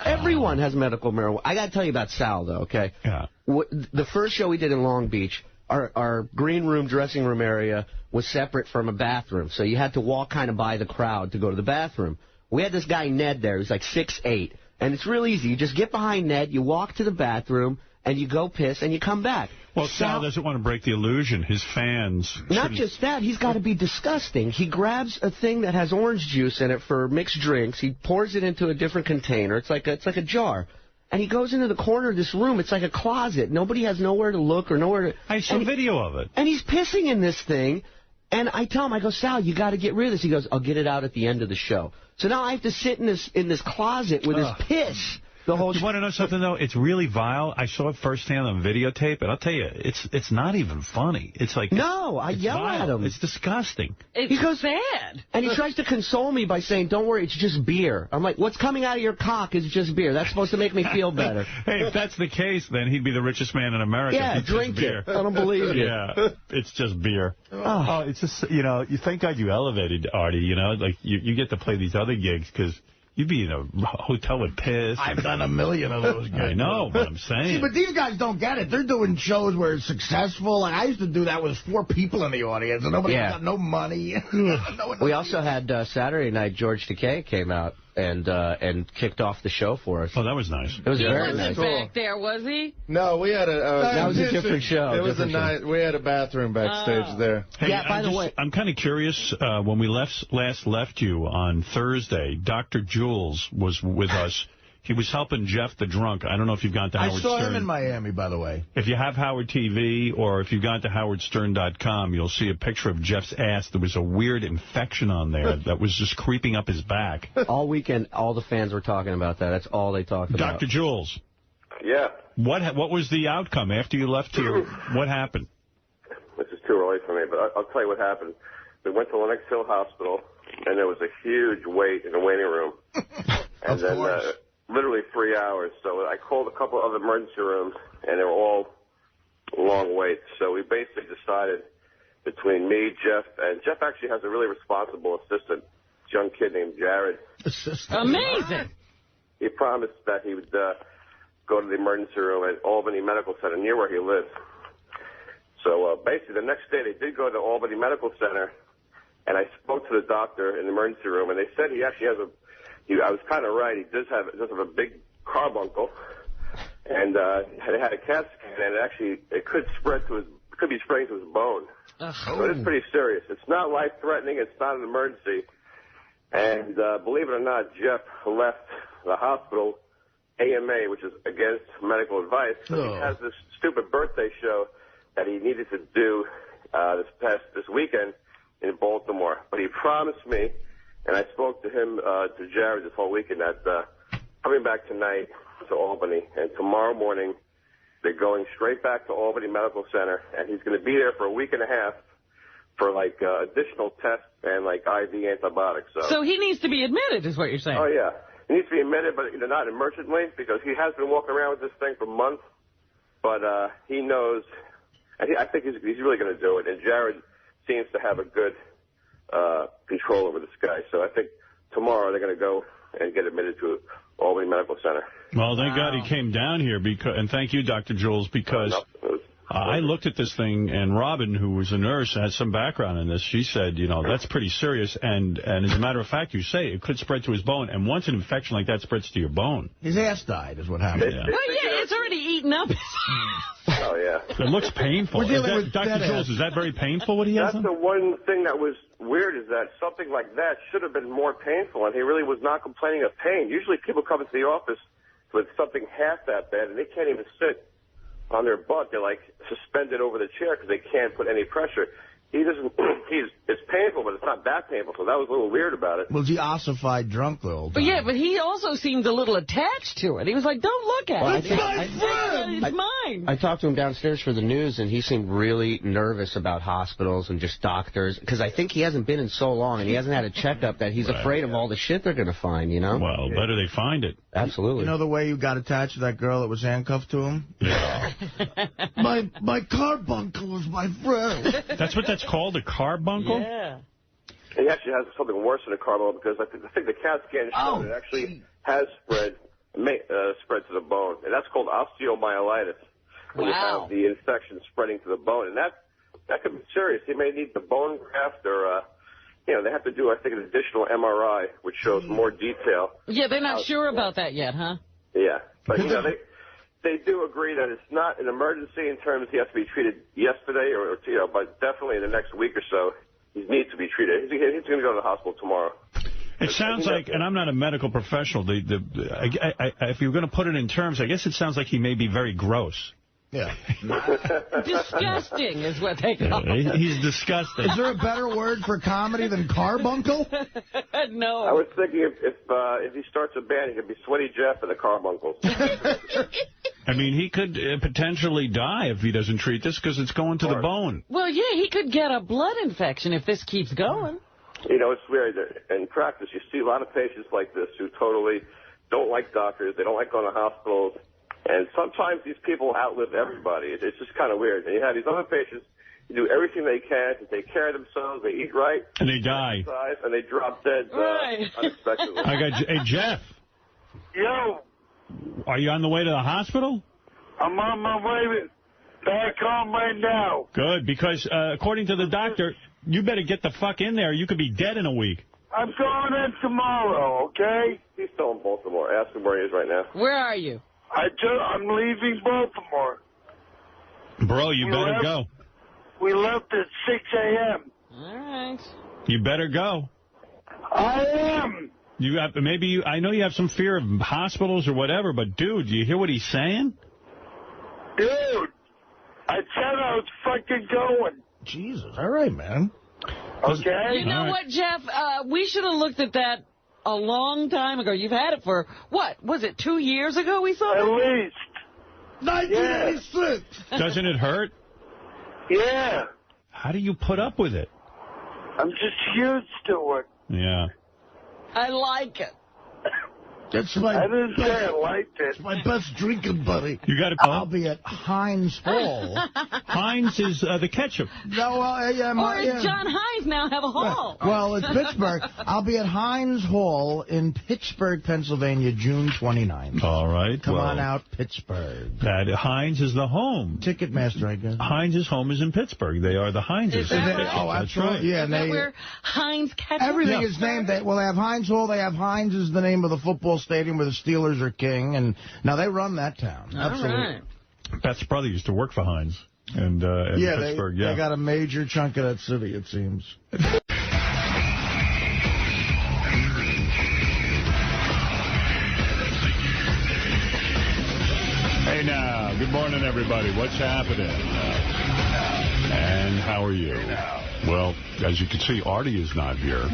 Everyone has medical marijuana. I got to tell you about Sal, though, okay? Yeah. The first show we did in Long Beach, our green room, dressing room area was separate from a bathroom, so you had to walk kind of by the crowd to go to the bathroom. We had this guy, Ned, there. He's like 6'8", and it's real easy. You just get behind Ned, you walk to the bathroom, and you go piss, and you come back. Well, Sal doesn't want to break the illusion. His fans... Not just that. He's got to be disgusting. He grabs a thing that has orange juice in it for mixed drinks. He pours it into a different container. It's like a jar. And he goes into the corner of this room. It's like a closet. Nobody has nowhere to look or nowhere to... I saw video of it. And he's pissing in this thing. And I tell him, I go, Sal, you got to get rid of this. He goes, I'll get it out at the end of the show. So now I have to sit in this closet with his piss the whole You want to know something, though? It's really vile. I saw it firsthand on videotape, and I'll tell you, it's not even funny. It's like... No, I yell vile. at him. It's disgusting. He goes bad. And he tries to console me by saying, don't worry, it's just beer. I'm like, what's coming out of your cock is just beer. That's supposed to make me feel better. Hey, if that's the case, then he'd be the richest man in America. Yeah, drink it. I don't believe you. Yeah, it's just beer. Oh, it's just, you thank God you elevated, Artie, like you get to play these other gigs because... You'd be in a hotel with piss. I've done a million of those gigs. I know, but I'm saying. See, but these guys don't get it. They're doing shows where it's successful. Like I used to do that with 4 people in the audience, and nobody got no money. We also had Saturday night, George Takei came out. and kicked off the show for us. Oh, that was nice. It was He very wasn't nice. back there, was he? No, we had that was a different show. It was a night. We had a bathroom backstage there. Hey, yeah, by the way, I'm kind of curious. When we last left you on Thursday, Dr. Jules was with us. He was helping Jeff the drunk. I don't know if you've gone to Howard Stern. I saw him in Miami, by the way. If you have Howard TV or if you've gone to howardstern.com, you'll see a picture of Jeff's ass. There was a weird infection on there that was just creeping up his back. All weekend, all the fans were talking about that. That's all they talked about. Dr. Jules. Yeah. What was the outcome after you left here? What happened? This is too early for me, but I'll tell you what happened. We went to Lenox Hill Hospital, and there was a huge wait in the waiting room. And of course. Literally 3 hours. So I called a couple other emergency rooms, and they were all long waits. So we basically decided between me, Jeff, and Jeff actually has a really responsible assistant, this young kid named Jared. Amazing. He promised that he would go to the emergency room at Albany Medical Center, near where he lives. So basically the next day they did go to Albany Medical Center, and I spoke to the doctor in the emergency room, and they said he actually has I was kind of right. He does have a big carbuncle, and had a CAT scan, and it could be spreading to his bone. So it's pretty serious. It's not life-threatening. It's not an emergency. And believe it or not, Jeff left the hospital AMA, which is against medical advice. So he has this stupid birthday show that he needed to do this weekend in Baltimore. But he promised me. And I spoke to him, to Jared this whole weekend, that coming back tonight to Albany, and tomorrow morning they're going straight back to Albany Medical Center, and he's going to be there for a week and a half for, additional tests and, IV antibiotics. So he needs to be admitted, is what you're saying. Oh, yeah. He needs to be admitted, but not emergently, because he has been walking around with this thing for months. But he knows, and I think he's really going to do it. And Jared seems to have a good control over this guy. So I think tomorrow they're going to go and get admitted to Albany Medical Center. Well, thank God he came down here, and thank you, Dr. Jules, because I looked at this thing, and Robin, who was a nurse, has some background in this. She said, that's pretty serious, and as a matter of fact, you say it could spread to his bone, and once an infection like that spreads to your bone. His ass died is what happened. Well, yeah, it's already eaten up. Oh, yeah. It looks painful. Dr. Jules, is that very painful, what he has? That's the one thing that was weird, is that something like that should have been more painful, and he really was not complaining of pain. Usually people come into the office with something half that bad, and they can't even sit on their butt. They're, suspended over the chair because they can't put any pressure. He doesn't, it's painful, but it's not that painful, so that was a little weird about it. Was he ossified drunk the whole time? Yeah, but he also seemed a little attached to it. He was like, don't look at it. It's mine. I talked to him downstairs for the news, and he seemed really nervous about hospitals and just doctors, because I think he hasn't been in so long, and he hasn't had a checkup, that he's afraid of all the shit they're going to find, Well, better they find it. Absolutely. You know the way you got attached to that girl that was handcuffed to him? Yeah. my carbuncle was my friend. That's what that's called, a carbuncle? Yeah. He actually has something worse than a carbuncle, because I think the CAT scan showed it actually has spread to the bone, and that's called osteomyelitis. When you have the infection spreading to the bone, and that could be serious. He may need the bone graft, or they have to do, I think, an additional MRI, which shows more detail. Yeah, they're not sure about that yet, huh? Yeah, but they do agree that it's not an emergency in terms he has to be treated yesterday, but definitely in the next week or so he needs to be treated. He's going to go to the hospital tomorrow. It sounds like, and I'm not a medical professional, if you're going to put it in terms, I guess it sounds like he may be very gross. Yeah. Disgusting is what they call it. He's disgusting. Is there a better word for comedy than carbuncle? No. I was thinking if he starts a band, he could be Sweaty Jeff and the Carbuncles. I mean, he could potentially die if he doesn't treat this, because it's going to the bone. Well, yeah, he could get a blood infection if this keeps going. It's weird. In practice, you see a lot of patients like this who totally don't like doctors. They don't like going to hospitals. And sometimes these people outlive everybody. It's just kind of weird. And you have these other patients who do everything they can to take care of themselves. They eat right. And they die. And they drop dead unexpectedly. Hey, Jeff. Yo. Are you on the way to the hospital? I'm on my way back home right now. Good, because according to the doctor, you better get the fuck in there. You could be dead in a week. I'm going in tomorrow, okay? He's still in Baltimore. Ask him where he is right now. Where are you? I'm leaving Baltimore. Bro, you better go. We left at 6 a.m. All right. You better go. I am. I know you have some fear of hospitals or whatever, but dude, do you hear what he's saying? Dude, I said I was fucking going. Jesus, all right, man. Okay. You know what, Jeff? We should have looked at that a long time ago. You've had it for, what, was it 2 years ago we saw it? At least. 1986. Doesn't it hurt? Yeah. How do you put up with it? I'm just used to it. Yeah. I like it. That's I didn't say I liked it. It's my best drinking buddy. You got to I'll be at Heinz Hall. Heinz is the ketchup. No, well, yeah, Or does John Heinz now have a hall? Well, it's Pittsburgh. I'll be at Heinz Hall in Pittsburgh, Pennsylvania, June 29th. All right. Come on out, Pittsburgh. Heinz is the home. Ticketmaster, I guess. Heinz's home is in Pittsburgh. They are the Heinzes. That's right. Yeah, is that where Heinz ketchup everything is named. They have Heinz Hall. They have Heinz is the name of the football stadium where the Steelers are king, and now they run that town. Absolutely. Right. Beth's brother used to work for Heinz in Pittsburgh. They got a major chunk of that city, it seems. Hey now, good morning, everybody. What's happening? And how are you? Well, as you can see, Artie is not here.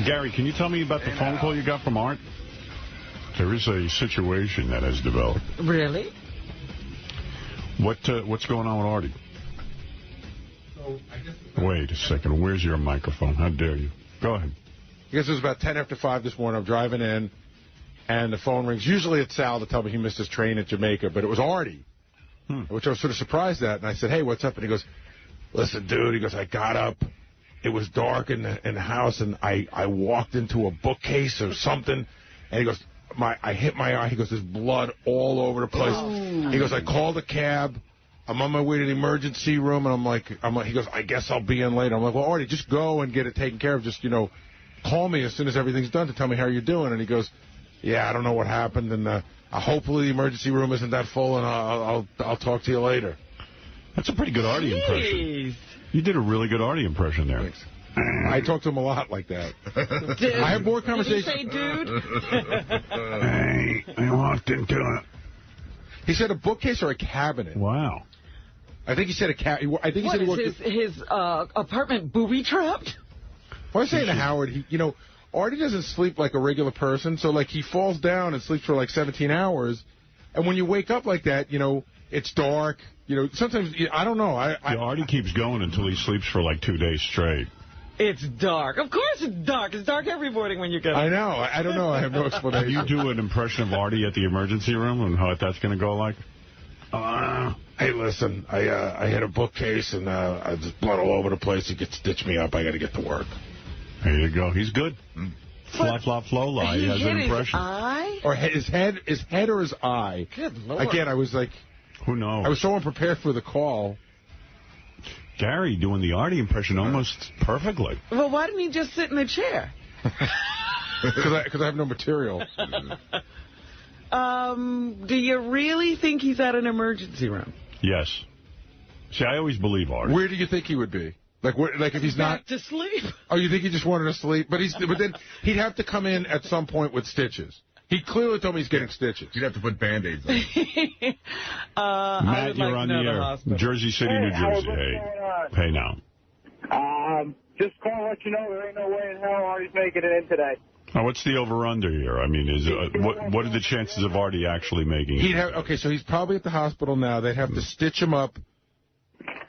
Gary, can you tell me about the phone call you got from Art? There is a situation that has developed. Really? What's going on with Artie? Wait a second. Where's your microphone? How dare you? Go ahead. I guess it was about 10 after 5 this morning. I'm driving in, and the phone rings. Usually it's Sal to tell me he missed his train at Jamaica, but it was Artie, which I was sort of surprised at. And I said, hey, what's up? And he goes, listen, dude. He goes, I got up. It was dark in the house, and I walked into a bookcase or something. And he goes, I hit my eye. He goes, there's blood all over the place. Oh. He goes, I called a cab. I'm on my way to the emergency room, and I'm like, he goes, I guess I'll be in later. I'm like, well, Artie, just go and get it taken care of. Just, call me as soon as everything's done to tell me how you're doing. And he goes, yeah, I don't know what happened, and hopefully the emergency room isn't that full, and I'll talk to you later. That's a pretty good Artie impression. You did a really good Artie impression there. Thanks. I talk to him a lot like that. I have more conversations. Did you say dude? Hey, I walked into it. He said a bookcase or a cabinet. Wow. I think he said a cabinet. I think he said he worked his apartment booby-trapped? Well, I was saying to Howard, Artie doesn't sleep like a regular person, so like he falls down and sleeps for like 17 hours, and when you wake up like that, it's dark. Sometimes I don't know. Artie keeps going until he sleeps for like 2 days straight. It's dark. Of course it's dark. It's dark every morning when you get up. I know. I don't know. I have no explanation. You do an impression of Artie at the emergency room and how that's going to go like? Hey, listen, I hit a bookcase and there's blood all over the place. You could stitch me up. I got to get to work. There you go. He's good. Flop, flop, flow-lie. He has an impression. His eye? Or his head or his eye. Good Lord. Again, I was like... Who knows? I was so unprepared for the call. Gary doing the Artie impression almost perfectly. Well, why didn't he just sit in a chair? Because I have no material. Do you really think he's at an emergency room? Yes. See, I always believe Artie. Where do you think he would be? Like if he's not... Back to sleep. Oh, you think he just wanted to sleep? But then he'd have to come in at some point with stitches. He clearly told me he's getting stitches. You'd have to put Band-Aids on. Matt, you're on the air. Jersey City, New Jersey. Hey now. Just call and let you know there ain't no way in hell Artie's making it in today. Oh, what's the over-under here? I mean, what are the chances of Artie actually making it? Okay, so he's probably at the hospital now. They'd have to stitch him up.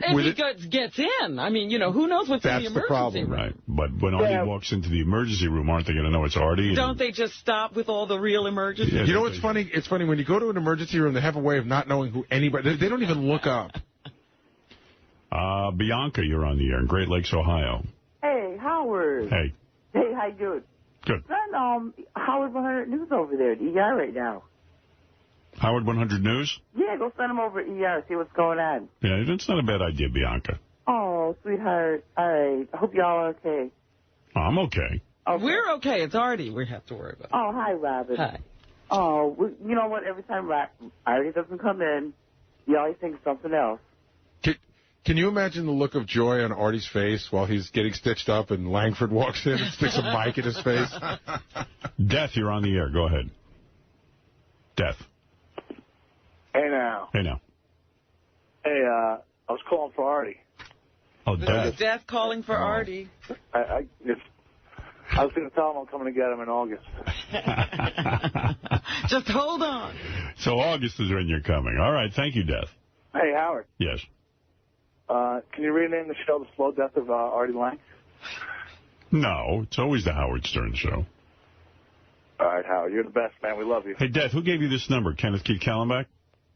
If he gets in, I mean, who knows what's in the emergency problem, room. right? But when Artie walks into the emergency room, aren't they going to know it's Artie? Don't they just stop with all the real emergencies? Yeah, what's funny? It's funny, when you go to an emergency room, they have a way of not knowing who anybody... They don't even look up. Bianca, you're on the air in Great Lakes, Ohio. Hey, Howard. Hey. Hey, how you doing? Good. Send Howard 100 News over there at ER right now. Howard 100 News? Yeah, go send him over to ER, see what's going on. Yeah, it's not a bad idea, Bianca. Oh, sweetheart. All right. I hope y'all are okay. I'm okay. Okay. We're okay. It's Artie we have to worry about. Oh, hi, Robin. Hi. Oh, you know what? Every time Artie doesn't come in, you always think something else. Can you imagine the look of joy on Artie's face while he's getting stitched up and Langford walks in and sticks a mic in his face? Death, you're on the air. Go ahead. Death. Hey, now. Hey, now. Hey, I was calling for Artie. Oh, This Death. is Death calling for Artie. I was going to tell him I'm coming to get him in August. Just hold on. So August is when you're coming. All right. Thank you, Death. Hey, Howard. Yes. Can you rename the show The Slow Death of Artie Lang? No, it's always the Howard Stern Show. All right, Howard. You're the best, man. We love you. Hey, Death, who gave you this number? Kenneth Keith Kallenbach?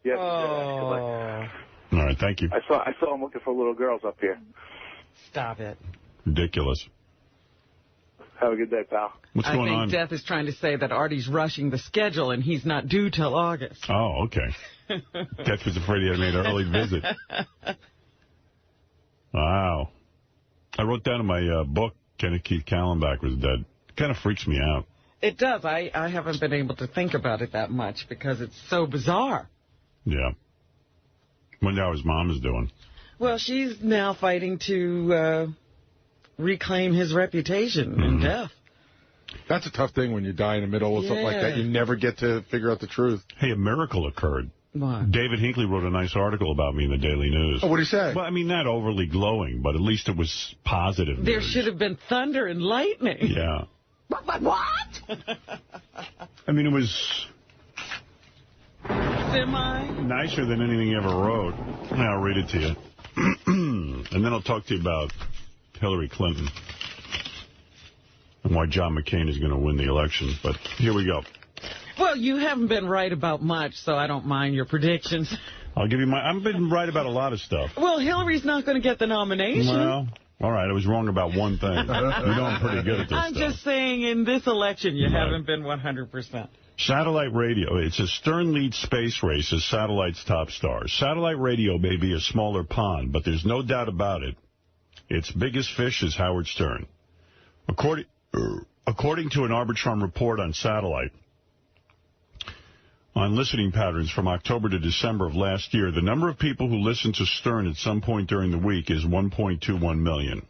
Yes, All right, thank you. I saw him looking for little girls up here. Stop it. Ridiculous. Have a good day, pal. What's going on? I think Death is trying to say that Artie's rushing the schedule and he's not due till August. Oh, okay. Death was afraid he had made an early visit. Wow. I wrote down in my book, Kenneth Keith Kallenbach was dead. It kind of freaks me out. It does. I haven't been able to think about it that much because it's so bizarre. Yeah. Wonder how his mom is doing. Well, she's now fighting to reclaim his reputation in death. That's a tough thing when you die in the middle of something like that. You never get to figure out the truth. Hey, a miracle occurred. What? David Hinckley wrote a nice article about me in the Daily News. Oh, what did he say? Well, I mean, not overly glowing, but at least it was positive There news. should have been thunder and lightning. Yeah. What? I mean, it was Semi? nicer than anything he ever wrote. I'll read it to you. And then I'll talk to you about Hillary Clinton and why John McCain is going to win the election. But here we go. Well, you haven't been right about much, so I don't mind your predictions. I'll give you my... I've been right about a lot of stuff. Well, Hillary's not going to get the nomination. Well, all right, I was wrong about one thing. You know I'm pretty good at this I'm stuff. just saying in this election you haven't been 100%. Satellite radio. It's a Stern lead space race as satellite's top stars. Satellite radio may be a smaller pond, but there's no doubt about it. Its biggest fish is Howard Stern. According to an Arbitron report on satellite, on listening patterns from October to December of last year, the number of people who listen to Stern at some point during the week is 1.21 million.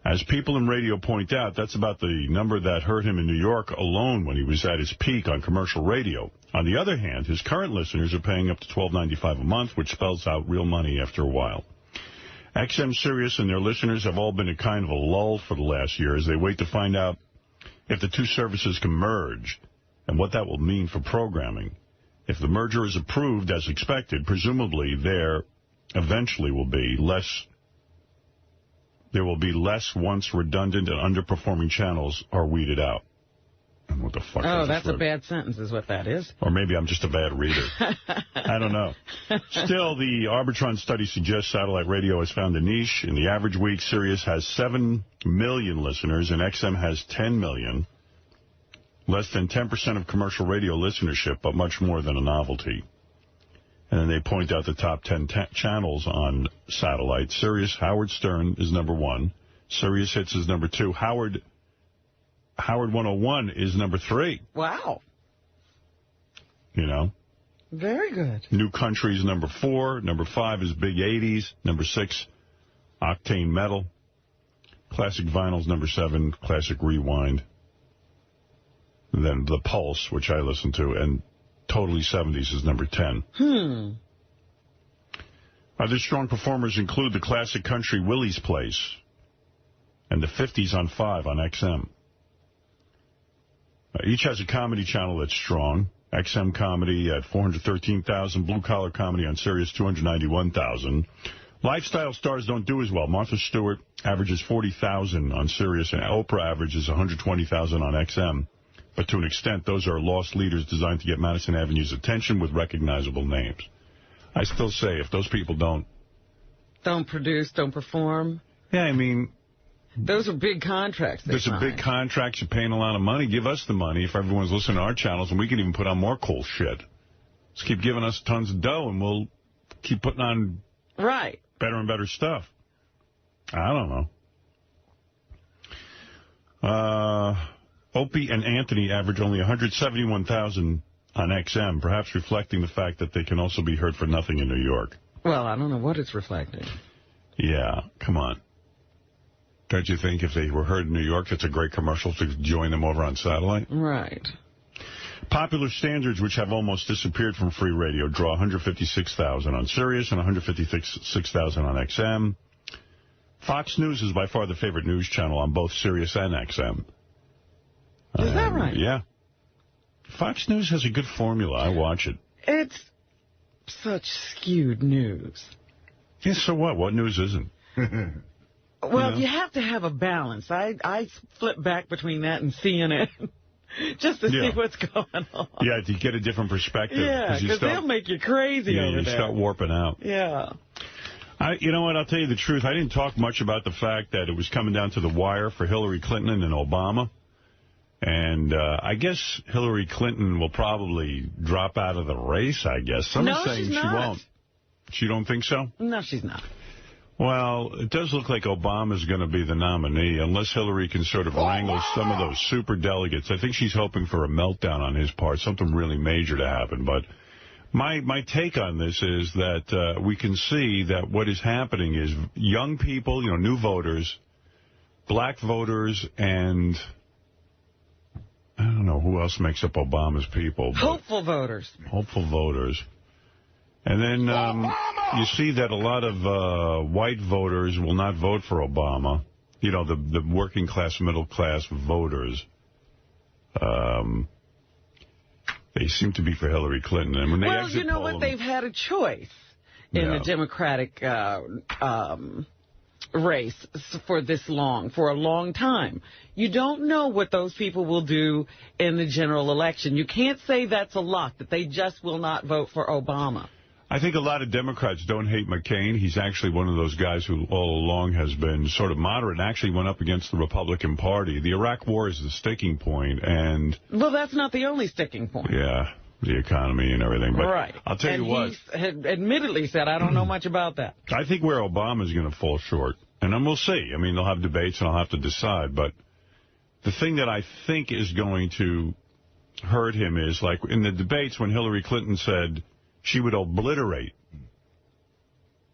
As people in radio point out, that's about the number that hurt him in New York alone when he was at his peak on commercial radio. On the other hand, his current listeners are paying up to $12.95 a month, which spells out real money after a while. XM Sirius and their listeners have all been in kind of a lull for the last year as they wait to find out if the two services can merge and what that will mean for programming. If the merger is approved as expected, presumably there eventually will be less once redundant and underperforming channels are weeded out. And what the fuck? Oh, that's a bad sentence is what that is. Or maybe I'm just a bad reader. I don't know. Still, the Arbitron study suggests satellite radio has found a niche. In the average week, Sirius has 7 million listeners and XM has 10 million. Less than 10% of commercial radio listenership, but much more than a novelty. And then they point out the top 10 channels on satellite. Sirius Howard Stern is number 1. Sirius Hits is number 2. Howard 101 is number 3. Wow. You know? Very good. New Country is number 4. Number 5 is Big 80s. Number 6, Octane Metal. Classic Vinyls, number 7. Classic Rewind. And then The Pulse, which I listen to, and Totally 70s is number 10. Other strong performers include the classic country Willie's Place and the 50s on 5 on XM. Each has a comedy channel that's strong. XM Comedy at 413,000. Blue Collar Comedy on Sirius, 291,000. Lifestyle stars don't do as well. Martha Stewart averages 40,000 on Sirius, and Oprah averages 120,000 on XM. But to an extent, those are lost leaders designed to get Madison Avenue's attention with recognizable names. I still say, if those people don't produce, don't perform. Yeah, I mean... Those are big contracts. There's a big contracts. You're paying a lot of money. Give us the money if everyone's listening to our channels, and we can even put on more cool shit. Just keep giving us tons of dough, and we'll keep putting on better and better stuff. I don't know. Opie and Anthony average only 171,000 on XM, perhaps reflecting the fact that they can also be heard for nothing in New York. Well, I don't know what it's reflecting. Yeah, come on. Don't you think if they were heard in New York, that's a great commercial to join them over on satellite? Right. Popular standards, which have almost disappeared from free radio, draw 156,000 on Sirius and 156,000 on XM. Fox News is by far the favorite news channel on both Sirius and XM. Is that right? Yeah. Fox News has a good formula. I watch it. It's such skewed news. Yeah, so what? What news isn't? Well, you have to have a balance. I flip back between that and CNN just to see what's going on. Yeah, to get a different perspective. Yeah, because they'll make you crazy over there. You start warping out. Yeah. You know what? I'll tell you the truth. I didn't talk much about the fact that it was coming down to the wire for Hillary Clinton and Obama. And I guess Hillary Clinton will probably drop out of the race, I guess. Some are saying she won't. She don't think so? No, she's not. Well, it does look like Obama's going to be the nominee, unless Hillary can sort of wrangle some of those super delegates. I think she's hoping for a meltdown on his part, something really major to happen. But my take on this is that we can see that what is happening is young people, new voters, black voters, and I don't know who else makes up Obama's people. Hopeful voters. Hopeful voters. And then you see that a lot of white voters will not vote for Obama. The working class, middle class voters. They seem to be for Hillary Clinton. And when they exit poll them, they've had a choice in the Democratic race for a long time. You don't know what those people will do in the general election. You can't say that's a lock, that they just will not vote for Obama. I think a lot of Democrats don't hate McCain. He's actually one of those guys who all along has been sort of moderate and actually went up against the Republican Party. The Iraq War is the sticking point, and... Well, that's not the only sticking point. Yeah, the economy and everything. But right. I'll tell you what. He had admittedly said, I don't know much about that. I think where Obama's going to fall short, and then we'll see. I mean, they'll have debates and I'll have to decide, but the thing that I think is going to hurt him is, like, in the debates when Hillary Clinton said she would obliterate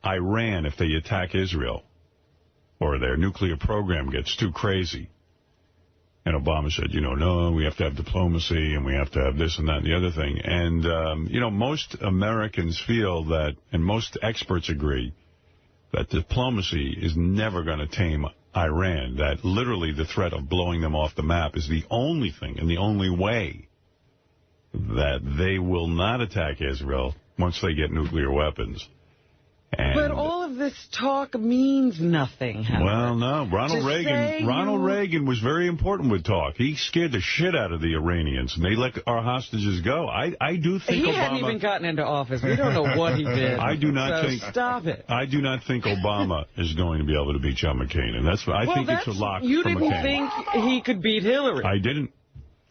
Iran if they attack Israel or their nuclear program gets too crazy. And Obama said, no, we have to have diplomacy and we have to have this and that and the other thing. And, most Americans feel that, and most experts agree, that diplomacy is never going to tame Iran, that literally the threat of blowing them off the map is the only thing and the only way that they will not attack Israel once they get nuclear weapons. But all of this talk means nothing, Howard. Well, no. Ronald Reagan was very important with talk. He scared the shit out of the Iranians, and they let our hostages go. I do think he Obama... hadn't even gotten into office. We don't know what he did. I do not think... Stop it. I do not think Obama is going to be able to beat John McCain, and that's what I think it's a lock for McCain. You didn't think he could beat Hillary. I didn't.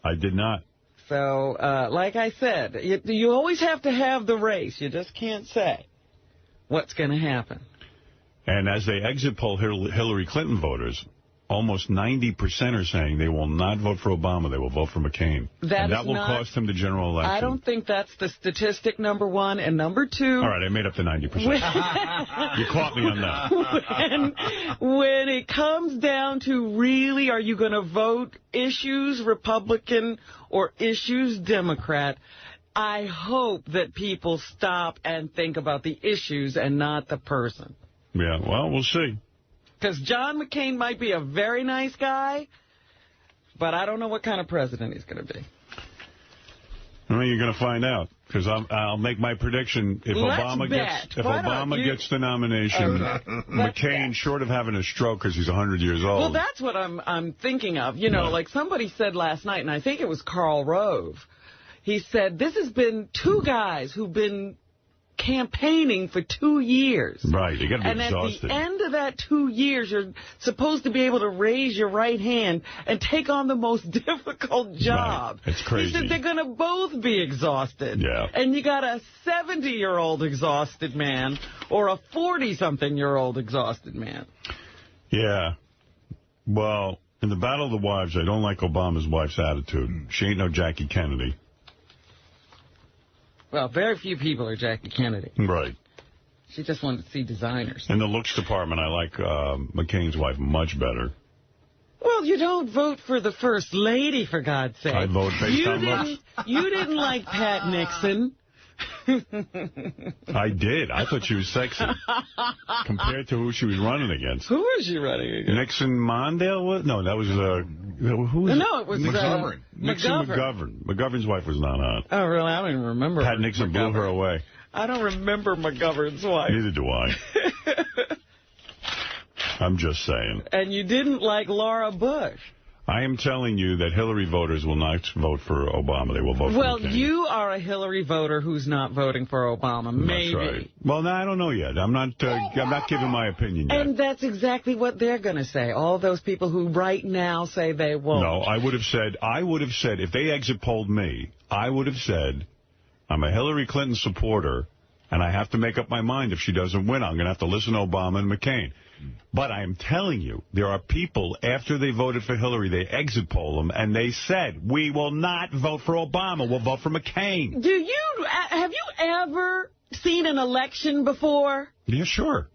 I did not. So, like I said, you always have to have the race. You just can't say what's going to happen. And as they exit poll Hillary Clinton voters, almost 90% are saying they will not vote for Obama. They will vote for McCain. And that will cost him the general election. I don't think that's the statistic, number one. And number two... All right, I made up the 90%. You caught me on that. When it comes down to really, are you going to vote issues Republican or issues Democrat, I hope that people stop and think about the issues and not the person. Yeah, well, we'll see. Because John McCain might be a very nice guy, but I don't know what kind of president he's going to be. Well, you're going to find out, because I'll make my prediction. If Obama gets the nomination, McCain, short of having a stroke because he's 100 years old. Well, that's what I'm thinking of. Like somebody said last night, and I think it was Karl Rove. He said, this has been two guys who've been campaigning for 2 years. Right, you got to be exhausted. And at the end of that 2 years, you're supposed to be able to raise your right hand and take on the most difficult job. Right. It's crazy. He said they're going to both be exhausted. Yeah. And you got a 70-year-old exhausted man or a 40-something-year-old exhausted man. Yeah. Well, In the Battle of the Wives, I don't like Obama's wife's attitude. She ain't no Jackie Kennedy. Well, very few people are Jackie Kennedy. Right. She just wanted to see designers. In the looks department, I like McCain's wife much better. Well, you don't vote for the First Lady, for God's sake. I vote based on looks. You didn't like Pat Nixon. I did. I thought she was sexy compared to who she was running against. Who was she running against? Nixon Mondale? No, that was who was No, it was McGovern. Nixon McGovern. McGovern's wife was not on. Oh, really? I don't even remember. Pat Nixon blew her away. I don't remember McGovern's wife. Neither do I. I'm just saying. And you didn't like Laura Bush. I am telling you that Hillary voters will not vote for Obama. They will vote for McCain. Well, you are a Hillary voter who's not voting for Obama. Maybe. That's right. Well, no, I don't know yet. I'm not giving my opinion yet. And that's exactly what they're going to say. All those people who right now say they won't. No, I would have said, if they exit polled me, I would have said, I'm a Hillary Clinton supporter, and I have to make up my mind if she doesn't win. I'm going to have to listen to Obama and McCain. But I am telling you, there are people, after they voted for Hillary, they exit poll them, and they said, we will not vote for Obama. We'll vote for McCain. Have you ever seen an election before? Yeah, sure.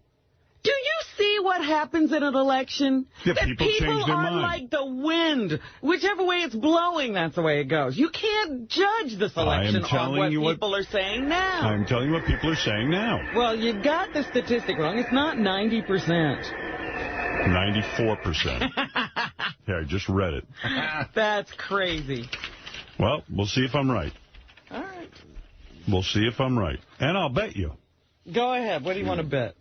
Do you see what happens in an election? Yeah, that people change their are mind. like the wind. Whichever way it's blowing, that's the way it goes. You can't judge this election on what people are saying now. I'm telling you what people are saying now. Well, you got the statistic wrong. It's not 90%. 94%. Yeah, I just read it. That's crazy. Well, we'll see if I'm right. All right. We'll see if I'm right. And I'll bet you. Go ahead. What do you want to bet?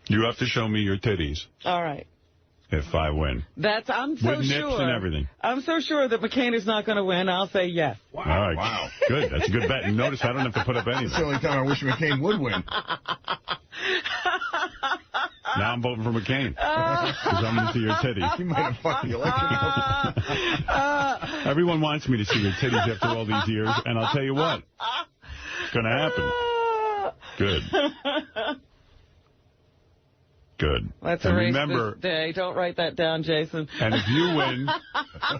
You have to show me your titties. All right. If I win. I'm so sure. With nips and everything. I'm so sure that McCain is not going to win. I'll say yes. Wow. All right. Wow. Good. That's a good bet. And notice I don't have to put up anything. That's the only time I wish McCain would win. Now I'm voting for McCain. Because I'm going to see your titties. You might have fucked the election. Everyone wants me to see your titties after all these years. And I'll tell you what. It's going to happen. Good. Good. Let's and erase remember, this day. Don't write that down, Jason. And if you win,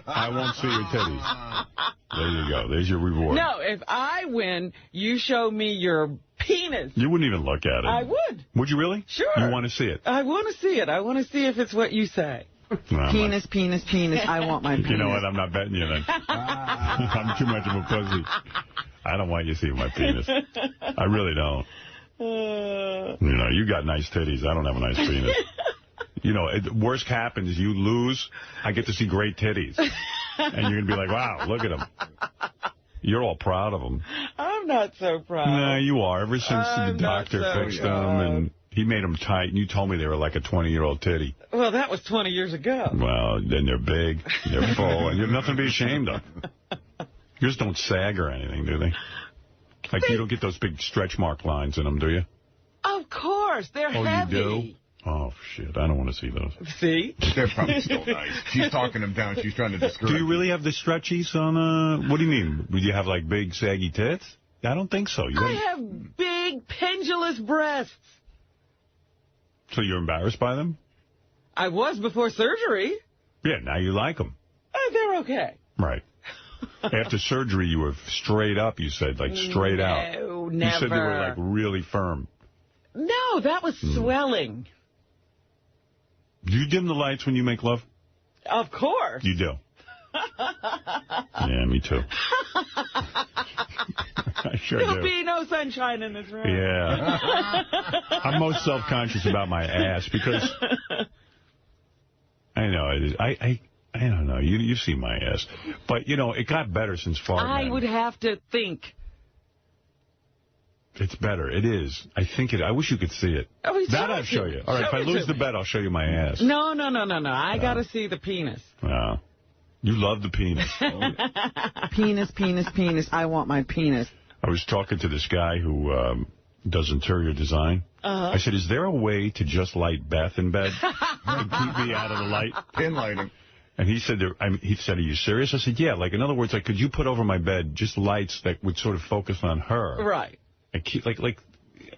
I won't see your titties. There you go. There's your reward. No, if I win, you show me your penis. You wouldn't even look at it. I would. Would you really? Sure. You want to see it? I want to see it. I want to see if it's what you say. No, penis, penis, penis. I want my penis. You know what? I'm not betting you then. I'm too much of a pussy. I don't want you to see my penis. I really don't. You got nice titties. I don't have a nice penis. Worst happens, you lose. I get to see great titties. And you're going to be like, wow, look at them. You're all proud of them. I'm not so proud. No, you are. Ever since the doctor fixed them and he made them tight, and you told me they were like a 20-year-old titty. Well, that was 20 years ago. Well, then they're big, they're full, and you have nothing to be ashamed of. Yours don't sag or anything, do they? Like, you don't get those big stretch mark lines in them, do you? Of course. They're heavy. Oh, you do? Oh, shit. I don't want to see those. See? They're probably still nice. She's talking them down. She's trying to discourage Do you really have the stretchies on, what do you mean? Do you have, like, big, saggy tits? I don't think so. I have big, pendulous breasts. So you're embarrassed by them? I was before surgery. Yeah, now you like them. They're okay. Right. After surgery, you were straight up, you said, like straight out. No, never. You said they were, like, really firm. No, that was swelling. Do you dim the lights when you make love? Of course. You do? Yeah, me too. I sure There'll do. be no sunshine in this room. Yeah. I'm most self-conscious about my ass because I know it is. I don't know. You've seen my ass. But, it got better since farting. I would have to think. It's better. It is. I think it. I wish you could see it. That I'll show you. All right, if I lose the bet, I'll show you my ass. No. I got to see the penis. Wow. You love the penis. Penis, penis, penis. I want my penis. I was talking to this guy who does interior design. I said, is there a way to just light Beth in bed and keep me out of the light? Pin lighting. And he said, are you serious? I said, yeah. Like, in other words, like, could you put over my bed just lights that would sort of focus on her? Right. And keep, like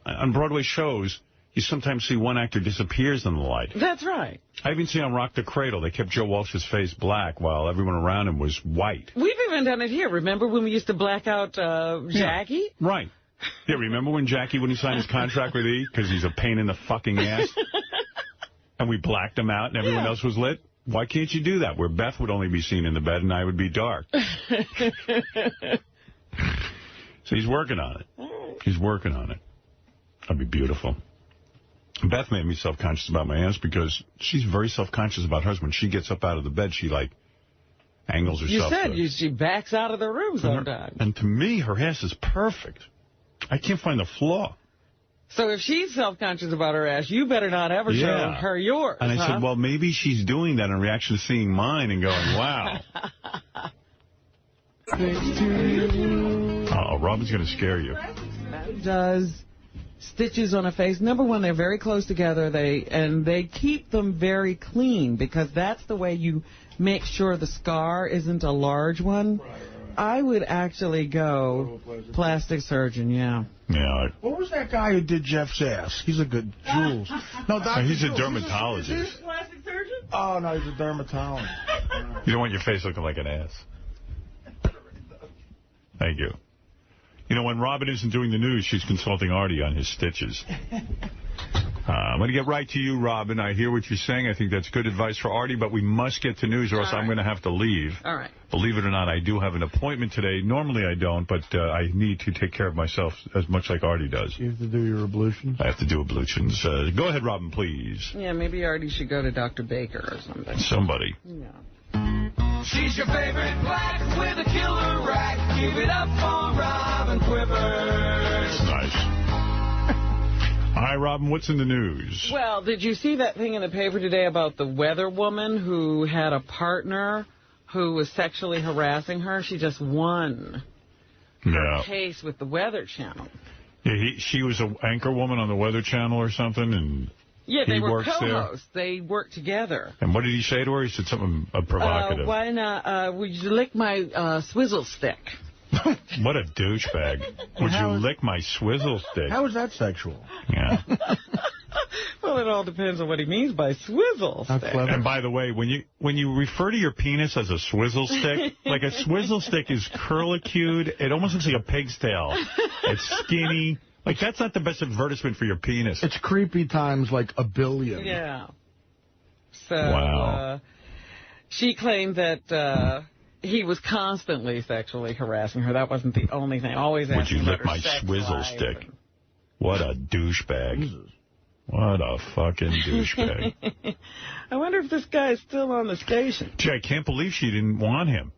on Broadway shows, you sometimes see one actor disappears in the light. That's right. I even see on Rock the Cradle, they kept Joe Walsh's face black while everyone around him was white. We've even done it here. Remember when we used to black out Jackie? Yeah, right. Yeah, remember when Jackie, when he signed his contract with E? Because he's a pain in the fucking ass. And we blacked him out and everyone else was lit? Why can't you do that? Where Beth would only be seen in the bed and I would be dark. So he's working on it. He's working on it. That'd be beautiful. Beth made me self-conscious about my ass because she's very self-conscious about hers. When she gets up out of the bed, she, like, angles herself. You said she backs out of the room sometimes. And to me, her ass is perfect. I can't find the flaw. So if she's self-conscious about her ass, you better not ever show her yours. And I said, well, maybe she's doing that in reaction to seeing mine and going, wow. Uh-oh, Robin's going to scare you. That does stitches on a face. Number one, they're very close together. They keep them very clean because that's the way you make sure the scar isn't a large one. I would actually go plastic surgeon, yeah. Yeah. What was that guy who did Jeff's ass? He's a good Jules. No, Dr. He's Jules. a dermatologist. Is he a plastic surgeon? Oh, no, he's a dermatologist. You don't want your face looking like an ass. Thank you. You know, when Robin isn't doing the news, she's consulting Artie on his stitches. I'm going to get right to you, Robin. I hear what you're saying. I think that's good advice for Artie, but we must get to news or else I'm going to have to leave. All right. Believe it or not, I do have an appointment today. Normally I don't, but I need to take care of myself as much like Artie does. You have to do your ablutions? I have to do ablutions. Go ahead, Robin, please. Yeah, maybe Artie should go to Dr. Baker or something. Somebody. Yeah. She's your favorite black with a killer rack. Give it up for Robin Quivers. Nice. All right, Robin, what's in the news? Well, did you see that thing in the paper today about the weather woman who had a partner who was sexually harassing her? She just won her case with the Weather Channel. Yeah, she was an anchor woman on the Weather Channel or something, and yeah, they were co-hosts. They worked together. And what did he say to her? He said something provocative. Why not? Would you lick my swizzle stick? What a douchebag. Would you lick my swizzle stick? How is that sexual? Yeah. Well, it all depends on what he means by swizzle stick. And by the way, when you refer to your penis as a swizzle stick, like a swizzle stick is curlicued. It almost looks like a pig's tail. It's skinny. Like, that's not the best advertisement for your penis. It's creepy times like a billion. Yeah. So, wow. She claimed that he was constantly sexually harassing her. That wasn't the only thing. Always asking Would you lick about my her swizzle stick? What a douchebag. Jesus. What a fucking douchebag. I wonder if this guy is still on the station. Gee, I can't believe she didn't want him.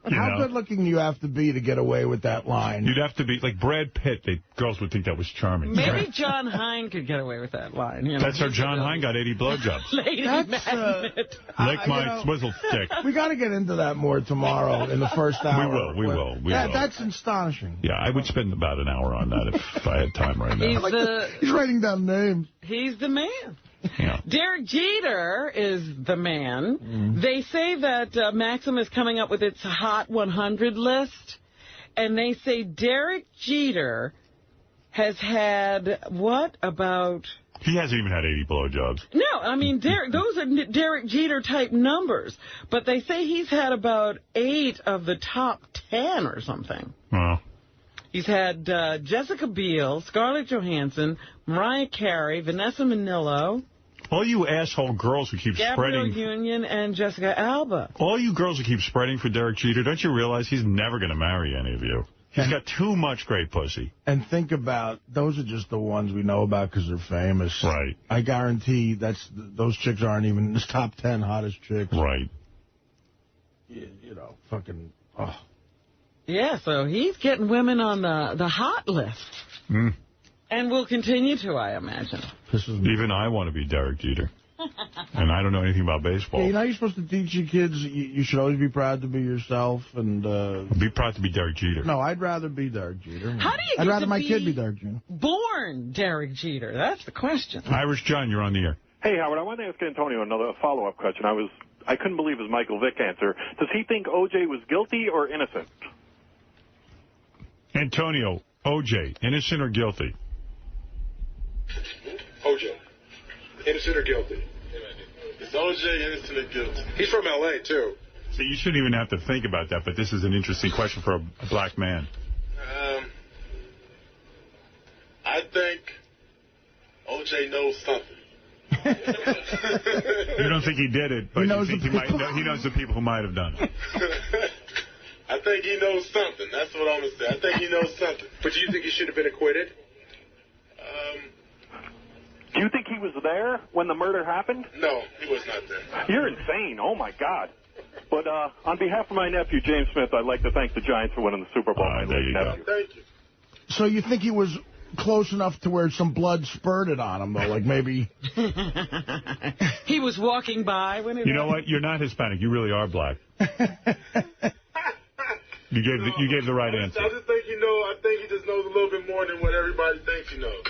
How good looking do you have to be to get away with that line? You'd have to be like Brad Pitt. Girls would think that was charming. Maybe John Hine could get away with that line. You know, that's how John Hine got 80 blowjobs. Lady Magnet. Lick my swizzle stick. We got to get into that more tomorrow in the first hour. We will. That's astonishing. Yeah, I would spend about an hour on that if I had time right now. He's writing down names. He's the man. Yeah. Derek Jeter is the man. Mm. They say that Maxim is coming up with its Hot 100 list, and they say Derek Jeter has had, He hasn't even had 80 blowjobs. No, I mean, those are Derek Jeter-type numbers, but they say he's had about 8 of the top 10 or something. Well. He's had Jessica Biel, Scarlett Johansson, Mariah Carey, Vanessa Minnillo. All you asshole girls who keep Gabrielle spreading... Union and Jessica Alba. All you girls who keep spreading for Derek Jeter, don't you realize he's never going to marry any of you? He's got too much great pussy. And think about, those are just the ones we know about because they're famous. Right. I guarantee those chicks aren't even in his top 10 hottest chicks. Right. You know, fucking... Oh. Yeah, so he's getting women on the hot list. Mm. And will continue to, I imagine. Even I want to be Derek Jeter. And I don't know anything about baseball. Yeah, you know you're supposed to teach your kids you should always be proud to be yourself and... Be proud to be Derek Jeter. No, I'd rather be Derek Jeter. How do you I'd rather my kid be Derek Jeter. Born Derek Jeter. That's the question. Irish John, you're on the air. Hey, Howard, I wanted to ask Antonio another follow-up question. I couldn't believe his Michael Vick answer. Does he think O.J. was guilty or innocent? Antonio, O.J., innocent or guilty? O.J. Innocent or guilty? Is O.J. innocent or guilty? He's from L.A., too. So you shouldn't even have to think about that, but this is an interesting question for a black man. I think O.J. knows something. You don't think he did it, but you think he knows the people who might have done it. I think he knows something. That's what I'm going to say. I think he knows something. But do you think he should have been acquitted? Do you think he was there when the murder happened? No, he was not there. You're insane. Oh, my God. But on behalf of my nephew, James Smith, I'd like to thank the Giants for winning the Super Bowl. There you go. Thank you. So you think he was close enough to where some blood spurted on him, though? Like maybe... He was walking by when it You know what? You're not Hispanic. You really are black. You gave the right answer. I just think I think he just knows a little bit more than what everybody thinks he knows.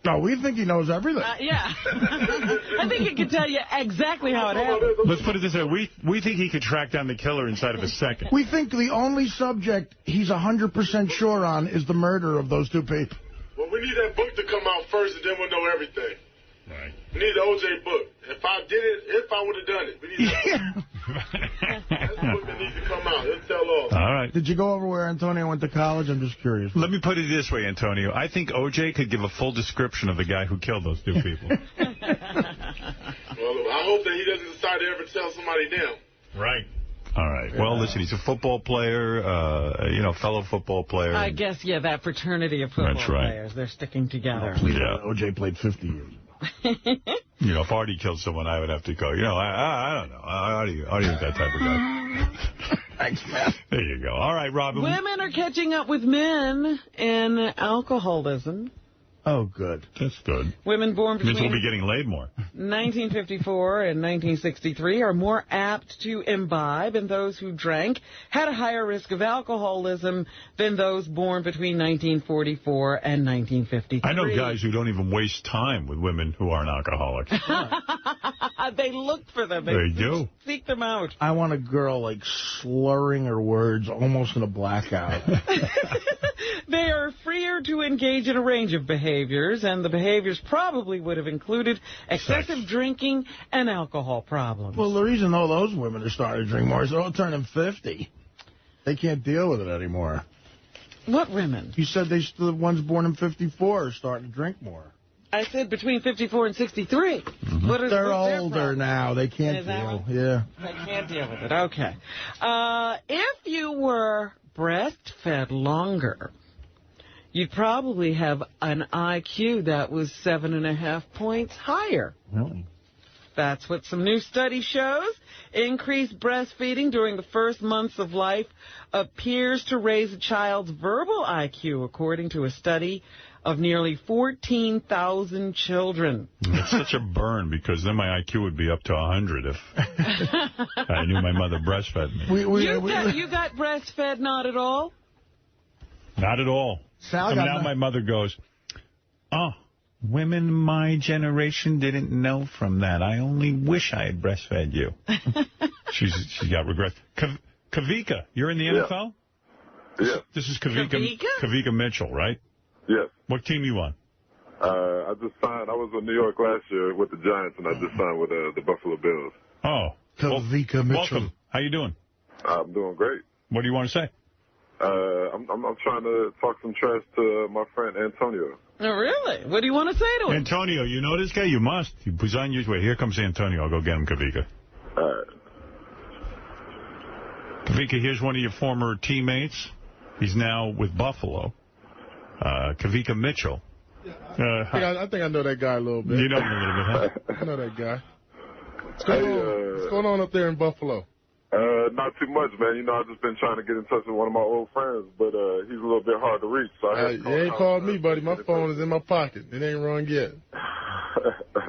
No, we think he knows everything. Yeah. I think he can tell you exactly how it happened. Let's put it this way. We think he could track down the killer inside of a second. We think the only subject he's 100% sure on is the murder of those two people. Well, we need that book to come out first, and then we'll know everything. Right. We need the O.J. book. If I did it, if I would have done it. We need that book that needs to come out. It'll tell all. All right. Did you go over where Antonio went to college? I'm just curious. Let me put it this way, Antonio. I think O.J. could give a full description of the guy who killed those two people. Well, I hope that he doesn't decide to ever tell somebody down. Right. All right. Well, listen, he's a football player, fellow football player. I guess, yeah, that fraternity of football That's right. players. They're sticking together. O.J. played 50 years. If Artie killed someone, I would have to go. I don't know. Artie is that type of guy. Thanks, man. There you go. All right, Robin. Women are catching up with men in alcoholism. Oh, good. That's good. Women born between Means we'll be getting laid more. 1954 and 1963 are more apt to imbibe, and those who drank had a higher risk of alcoholism than those born between 1944 and 1953. I know guys who don't even waste time with women who aren't alcoholics. They look for them. They do. Seek them out. I want a girl, like, slurring her words almost in a blackout. They are freer to engage in a range of behaviors, and the behaviors probably would have included excessive drinking and alcohol problems. Well, the reason all those women are starting to drink more is they're all turning 50. They can't deal with it anymore. What women? You said the ones born in 54 are starting to drink more. I said between 54 and 63. Mm-hmm. They're older now. They can't deal. Yeah. They can't deal with it. Okay. If you were breastfed longer, you'd probably have an IQ that was 7.5 points higher. Really? That's what some new study shows. Increased breastfeeding during the first months of life appears to raise a child's verbal IQ, according to a study of nearly 14,000 children. It's such a burn, because then my IQ would be up to 100 if I knew my mother breastfed me. You got breastfed not at all? Not at all. Now my mother goes, oh, women my generation didn't know from that. I only wish I had breastfed you. She's got regrets. Kavika, you're in the NFL? Yeah. This is Kavika Mitchell, right? Yes. What team you on? I just signed. I was in New York last year with the Giants, and I just signed with the Buffalo Bills. Oh. Kavika Mitchell. Welcome. How you doing? I'm doing great. What do you want to say? I'm trying to talk some trash to my friend Antonio. Oh, really? What do you want to say to him? Antonio, you know this guy? You must. He's on your way. Here comes Antonio. I'll go get him, Kavika. All right. Kavika, here's one of your former teammates. He's now with Buffalo. Kavika Mitchell. I think I know that guy a little bit. You know him a little bit, huh? I know that guy. What's going on up there in Buffalo? Not too much, man. I've just been trying to get in touch with one of my old friends, but he's a little bit hard to reach. So you ain't called me, buddy. My phone is in my pocket. It ain't rung yet.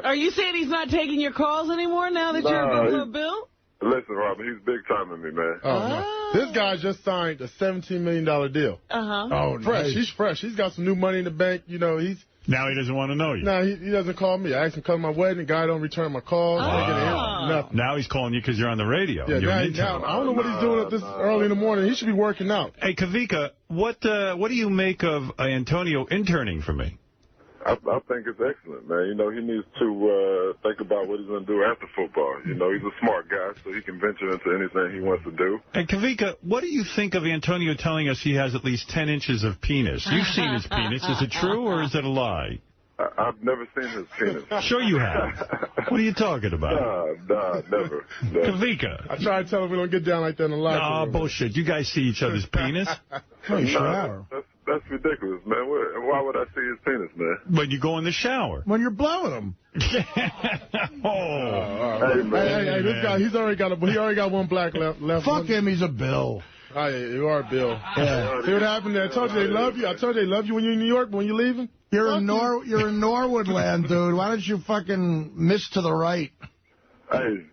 Are you saying he's not taking your calls anymore now that you're a Buffalo Bill? Listen, Robin, he's big time in me, man. No. This guy just signed a $17 million deal. Oh, fresh. Nice. He's fresh. He's got some new money in the bank. Now he doesn't want to know you. No, he doesn't call me. I asked him to come to my wedding. The guy don't return my calls. Nothing. Now he's calling you because you're on the radio. Yeah, now, I don't know what he's doing at this early in the morning. He should be working out. Hey, Kavika, what do you make of Antonio interning for me? I think it's excellent, man. You know, he needs to think about what he's going to do after football. You know, he's a smart guy, so he can venture into anything he wants to do. And Kavika, what do you think of Antonio telling us he has at least 10 inches of penis? You've seen his penis. Is it true or is it a lie? I've never seen his penis. Sure you have. What are you talking about? Nah, never. Kavika. I try to tell him we don't get down like that in the locker room. Oh, bullshit. You guys see each other's penis? That's ridiculous, man. Why would I see his penis, man? When you go in the shower. When you're blowing him. Hey, this guy, he already got one black left. Fuck him, he's a Bill. Oh, yeah, you are Bill. Yeah. See what happened there? I told you they love you. I told you they love you when you're in New York, but when you're leaving? You're in Norwood land, dude. Why don't you fucking miss to the right? Hey,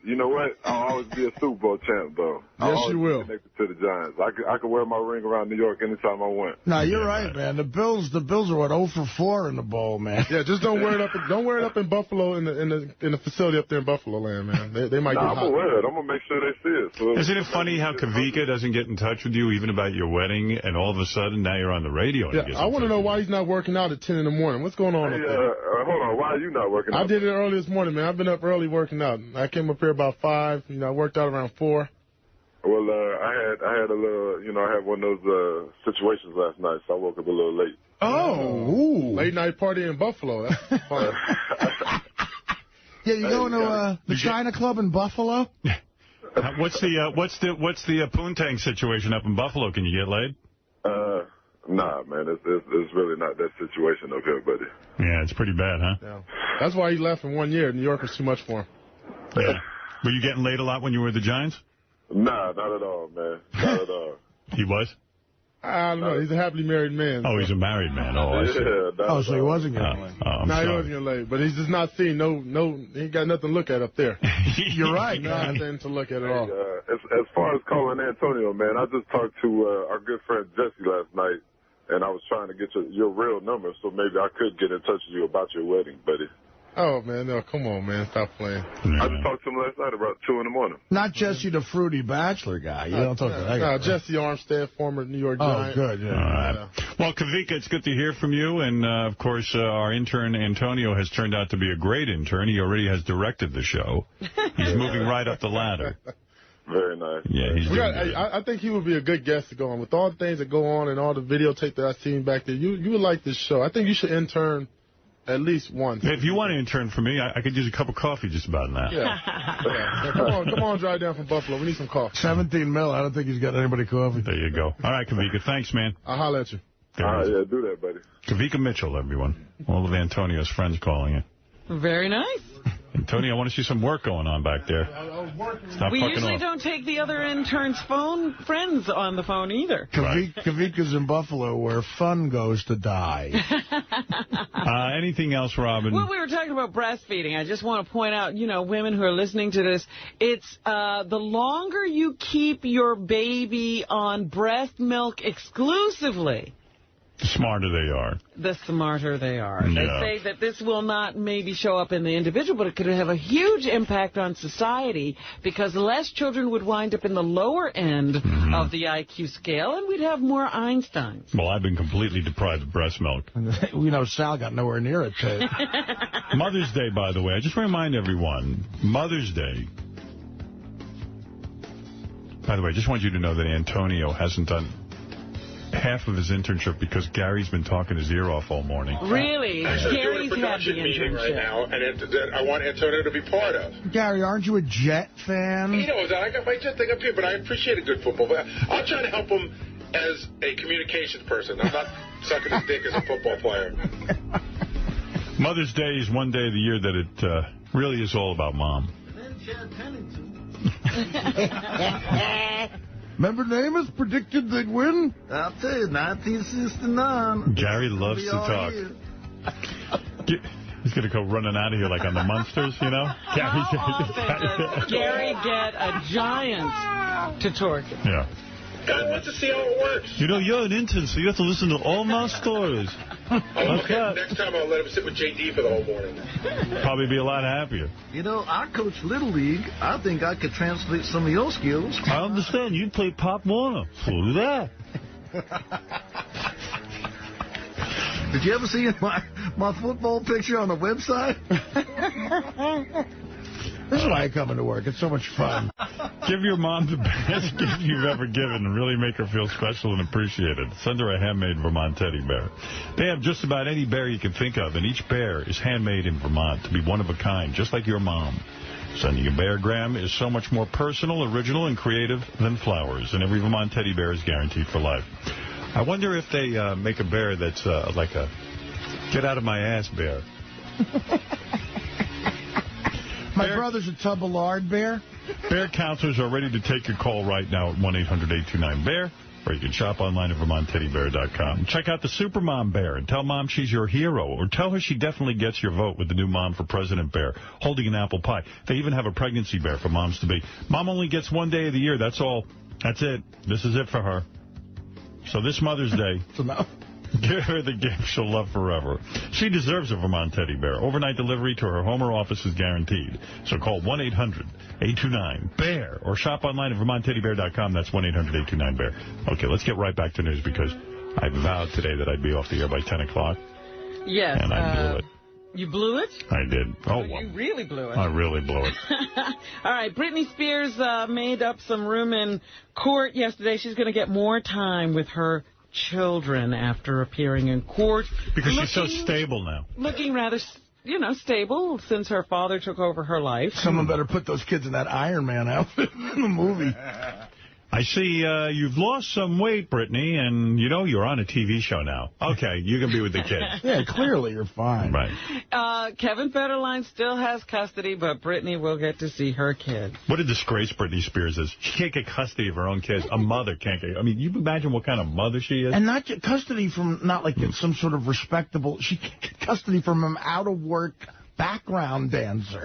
you know what? I'll always be a Super Bowl champ, though. Yes, you will. Connected to the Giants. I could wear my ring around New York anytime I want. No, you're right, man. The Bills are what 0 for 4 in the bowl, man. Yeah, just don't wear it up. Don't wear it up in Buffalo in the facility up there in Buffalo land, man. They might get hot. I'm gonna wear it. I'm gonna make sure they see it. So isn't it funny how Kavika doesn't get in touch with you even about your wedding, and all of a sudden now you're on the radio? And I want to know why he's not working out at 10 in the morning. What's going on up there? Hold on. Why are you not working out? I did it early this morning, man. I've been up early working out. I came up here about 5. You know, I worked out around 4. Well, I had a little, you know, I had one of those situations last night, so I woke up a little late. Oh, late night party in Buffalo. That's fun. Yeah, you going to the China Club in Buffalo? What's the poontang situation up in Buffalo? Can you get laid? Nah, man, it's really not that situation up here, buddy. Yeah, it's pretty bad, huh? Yeah. That's why he left in 1 year. New York was too much for him. Yeah. Were you getting laid a lot when you were with the Giants? Nah, not at all, man. Not at all. He was? I don't know. He's a happily married man. Oh, he's a married man. Oh, I see. So he wasn't getting laid. I'm no, sorry. he wasn't getting laid. But he's just not seeing he ain't got nothing to look at up there. You're right. Nothing to look at at all. As far as calling Antonio, man, I just talked to our good friend Jesse last night, and I was trying to get your real number, so maybe I could get in touch with you about your wedding, buddy. Oh, man, no, come on, man, stop playing. I just talked to him last night about 2 in the morning. Not Jesse, the fruity bachelor guy. You don't talk to that guy. No, Jesse Armstead, former New York Giant. Oh, good, yeah. All right. Well, Kavika, it's good to hear from you. And, of course, our intern, Antonio, has turned out to be a great intern. He already has directed the show. He's moving right up the ladder. Very nice. Yeah, I think he would be a good guest to go on. With all the things that go on and all the videotape that I've seen back there, you would like this show. I think you should intern at least once. If you want to intern for me, I could use a cup of coffee just about now. Yeah. Come on, drive down from Buffalo. We need some coffee. 17 mil. I don't think he's got anybody coffee. There you go. All right, Kavika. Thanks, man. I'll holler at you. All right, yeah, do that, buddy. Kavika Mitchell, everyone. All of Antonio's friends calling you. Very nice. Tony, I want to see some work going on back there. Stop we fucking usually off. don't take the other intern's friends on the phone either. Kavika's in Buffalo where fun goes to die. Anything else, Robin? Well, we were talking about breastfeeding. I just want to point out, women who are listening to this, it's the longer you keep your baby on breast milk exclusively, the smarter they are. The smarter they are. Yeah. They say that this will not maybe show up in the individual, but it could have a huge impact on society because less children would wind up in the lower end of the IQ scale, and we'd have more Einsteins. Well, I've been completely deprived of breast milk. Sal got nowhere near it, too. Mother's Day, by the way. I just remind everyone, Mother's Day. By the way, I just want you to know that Antonio hasn't done half of his internship because Gary's been talking his ear off all morning. Really? Gary's had the internship. Right now, and I want Antonio to be part of. Gary, aren't you a Jet fan? He knows that. I got my Jet thing up here, but I appreciate a good football. But I'll try to help him as a communications person. I'm not sucking his dick as a football player. Mother's Day is one day of the year that it really is all about Mom. Remember Namath predicted they'd win? I'll tell you, 1969. Gary loves to talk. He's going to go running out of here like on the Munsters, you know? How often does Gary get a giant to torture? Yeah. God wants to see how it works. You're an intern, so you have to listen to all my stories. Okay. Next time I'll let him sit with JD for the whole morning. Probably be a lot happier. I coach Little League. I think I could translate some of your skills. I understand. You play Pop Warner. So do that. Did you ever see my football picture on the website? This is why I come into work. It's so much fun. Give your mom the best gift you've ever given and really make her feel special and appreciated. Send her a handmade Vermont teddy bear. They have just about any bear you can think of, and each bear is handmade in Vermont to be one of a kind, just like your mom. Sending a beargram is so much more personal, original, and creative than flowers, and every Vermont teddy bear is guaranteed for life. I wonder if they make a bear that's like a get-out-of-my-ass bear. My brother's a tub of lard bear. Bear counselors are ready to take your call right now at 1-800-829-BEAR, or you can shop online at VermontTeddyBear.com. Check out the Supermom Bear and tell Mom she's your hero, or tell her she definitely gets your vote with the new Mom for President Bear, holding an apple pie. They even have a pregnancy bear for moms to be. Mom only gets one day of the year, that's all. That's it. This is it for her. So this Mother's Day, give her the gift she'll love forever. She deserves a Vermont teddy bear. Overnight delivery to her home or office is guaranteed. So call 1-800-829-BEAR or shop online at VermontTeddyBear.com. That's 1-800-829-BEAR. Okay, let's get right back to news because I vowed today that I'd be off the air by 10 o'clock. Yes. And I blew it. You blew it? I did. Oh, well. You really blew it. I really blew it. All right. Britney Spears made up some room in court yesterday. She's going to get more time with her children after appearing in court. Because she's so stable now. Looking rather, stable since her father took over her life. Someone better put those kids in that Iron Man outfit in the movie. I see you've lost some weight, Brittany, and, you're on a TV show now. Okay, you can be with the kids. Yeah, clearly you're fine. Right. Kevin Federline still has custody, but Brittany will get to see her kids. What a disgrace Britney Spears is. She can't get custody of her own kids. A mother can't get... I mean, you imagine what kind of mother she is? And not get custody from, not like some sort of respectable... She can't get custody from an out-of-work... background dancer.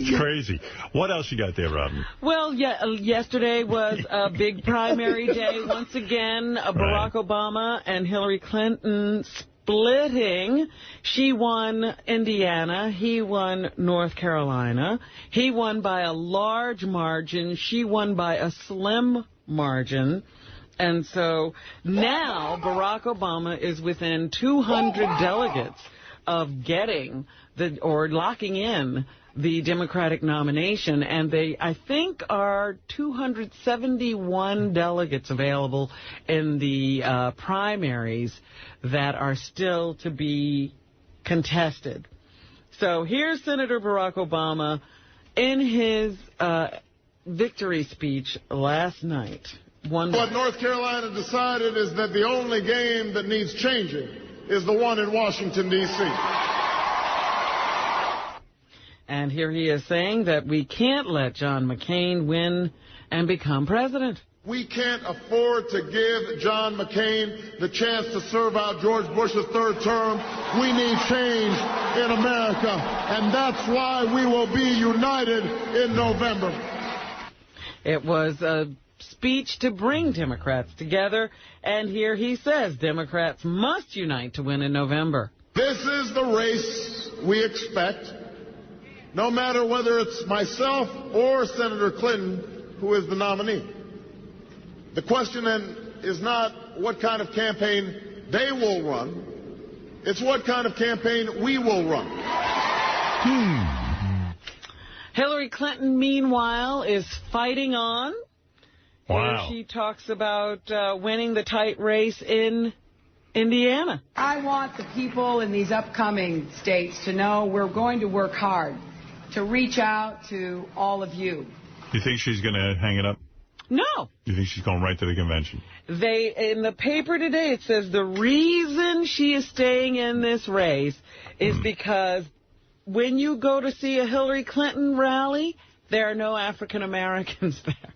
It's crazy. What else you got there, Robin? Well, yesterday was a big primary day. Once again, Barack Obama and Hillary Clinton splitting. She won Indiana. He won North Carolina. He won by a large margin. She won by a slim margin. And so now Barack Obama is within 200 delegates of getting locking in the Democratic nomination, and they, I think, are 271 delegates available in the primaries that are still to be contested. So here's Senator Barack Obama in his victory speech last night. What North Carolina decided is that the only game that needs changing is the one in Washington, D.C. And here he is saying that we can't let John McCain win and become president. We can't afford to give John McCain the chance to serve out George Bush's third term. We need change in America, and that's why we will be united in November. It was a speech to bring Democrats together, and here he says Democrats must unite to win in November. This is the race we expect, no matter whether it's myself or Senator Clinton who is the nominee. The question then is not what kind of campaign they will run, it's what kind of campaign we will run. Hillary Clinton, meanwhile, is fighting on. Wow. Here she talks about winning the tight race in Indiana. I want the people in these upcoming states to know we're going to work hard to reach out to all of you. You think she's going to hang it up? No. You think she's going right to the convention? In the paper today, it says the reason she is staying in this race is because when you go to see a Hillary Clinton rally, there are no African Americans there.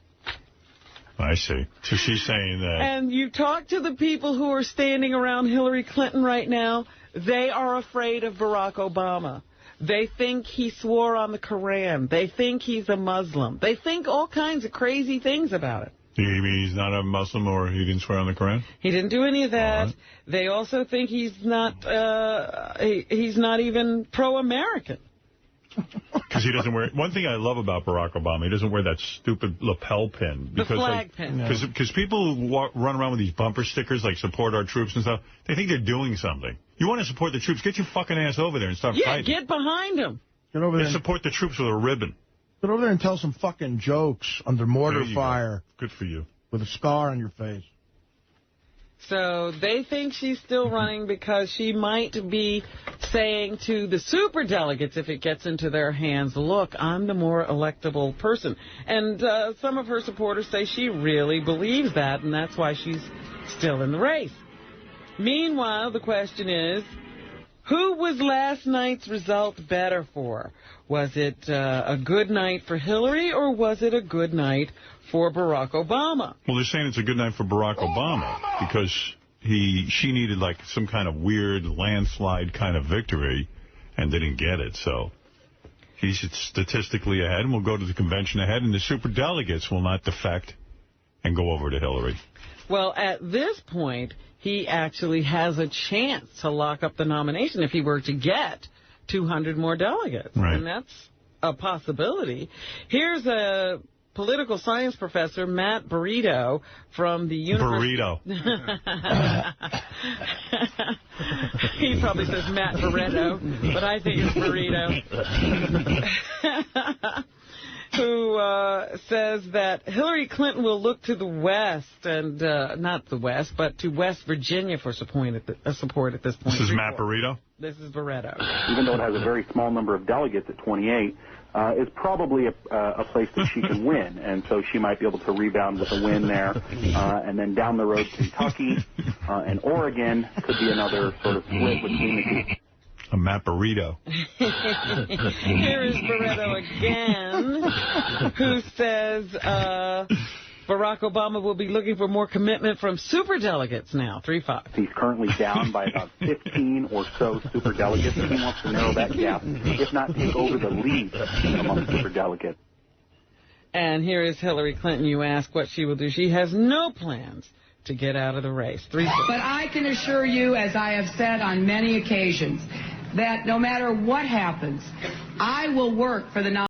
I see. So she's saying that. And you talk to the people who are standing around Hillary Clinton right now, they are afraid of Barack Obama. They think he swore on the Koran. They think he's a Muslim. They think all kinds of crazy things about it. You mean he's not a Muslim or he didn't swear on the Koran? He didn't do any of that. Right. They also think he's not even pro-American. Because he doesn't wear... One thing I love about Barack Obama, he doesn't wear that stupid lapel pin. The flag pin. Because people who run around with these bumper stickers, like support our troops and stuff, they think they're doing something. You want to support the troops, get your fucking ass over there and start fighting. Yeah, get behind them. Get over there. And support the troops with a ribbon. Get over there and tell some fucking jokes under mortar fire. Good for you. With a scar on your face. So they think she's still running because she might be saying to the superdelegates, if it gets into their hands, look, I'm the more electable person. And some of her supporters say she really believes that, and that's why she's still in the race. Meanwhile, the question is, who was last night's result better for? Was it a good night for Hillary, or was it a good night for Barack Obama? Well, they're saying it's a good night for Barack Obama because she needed like some kind of weird landslide kind of victory and didn't get it. So he's statistically ahead and will go to the convention ahead, and the superdelegates will not defect and go over to Hillary. Well, at this point, he actually has a chance to lock up the nomination if he were to get 200 more delegates. Right. And that's a possibility. Here's a political science professor, Matt Burrito, from the University... Burrito. He probably says Matt Burrito, but I think it's Burrito. Who says that Hillary Clinton will look to the West, and not the West, but to West Virginia for support at this point. This is Matt Burrito? This is Burrito. Even though it has a very small number of delegates at 28, is probably a place that she can win. And so she might be able to rebound with a win there. And then down the road, Kentucky and Oregon could be another sort of split between the two. A Matt Burrito. Here is Burrito again, who says Barack Obama will be looking for more commitment from superdelegates now, 3-5. He's currently down by about 15 or so superdelegates, and he wants to narrow that gap, if not take over the lead among superdelegates. And here is Hillary Clinton. You ask what she will do. She has no plans to get out of the race. 3-6. But I can assure you, as I have said on many occasions, that no matter what happens, I will work for the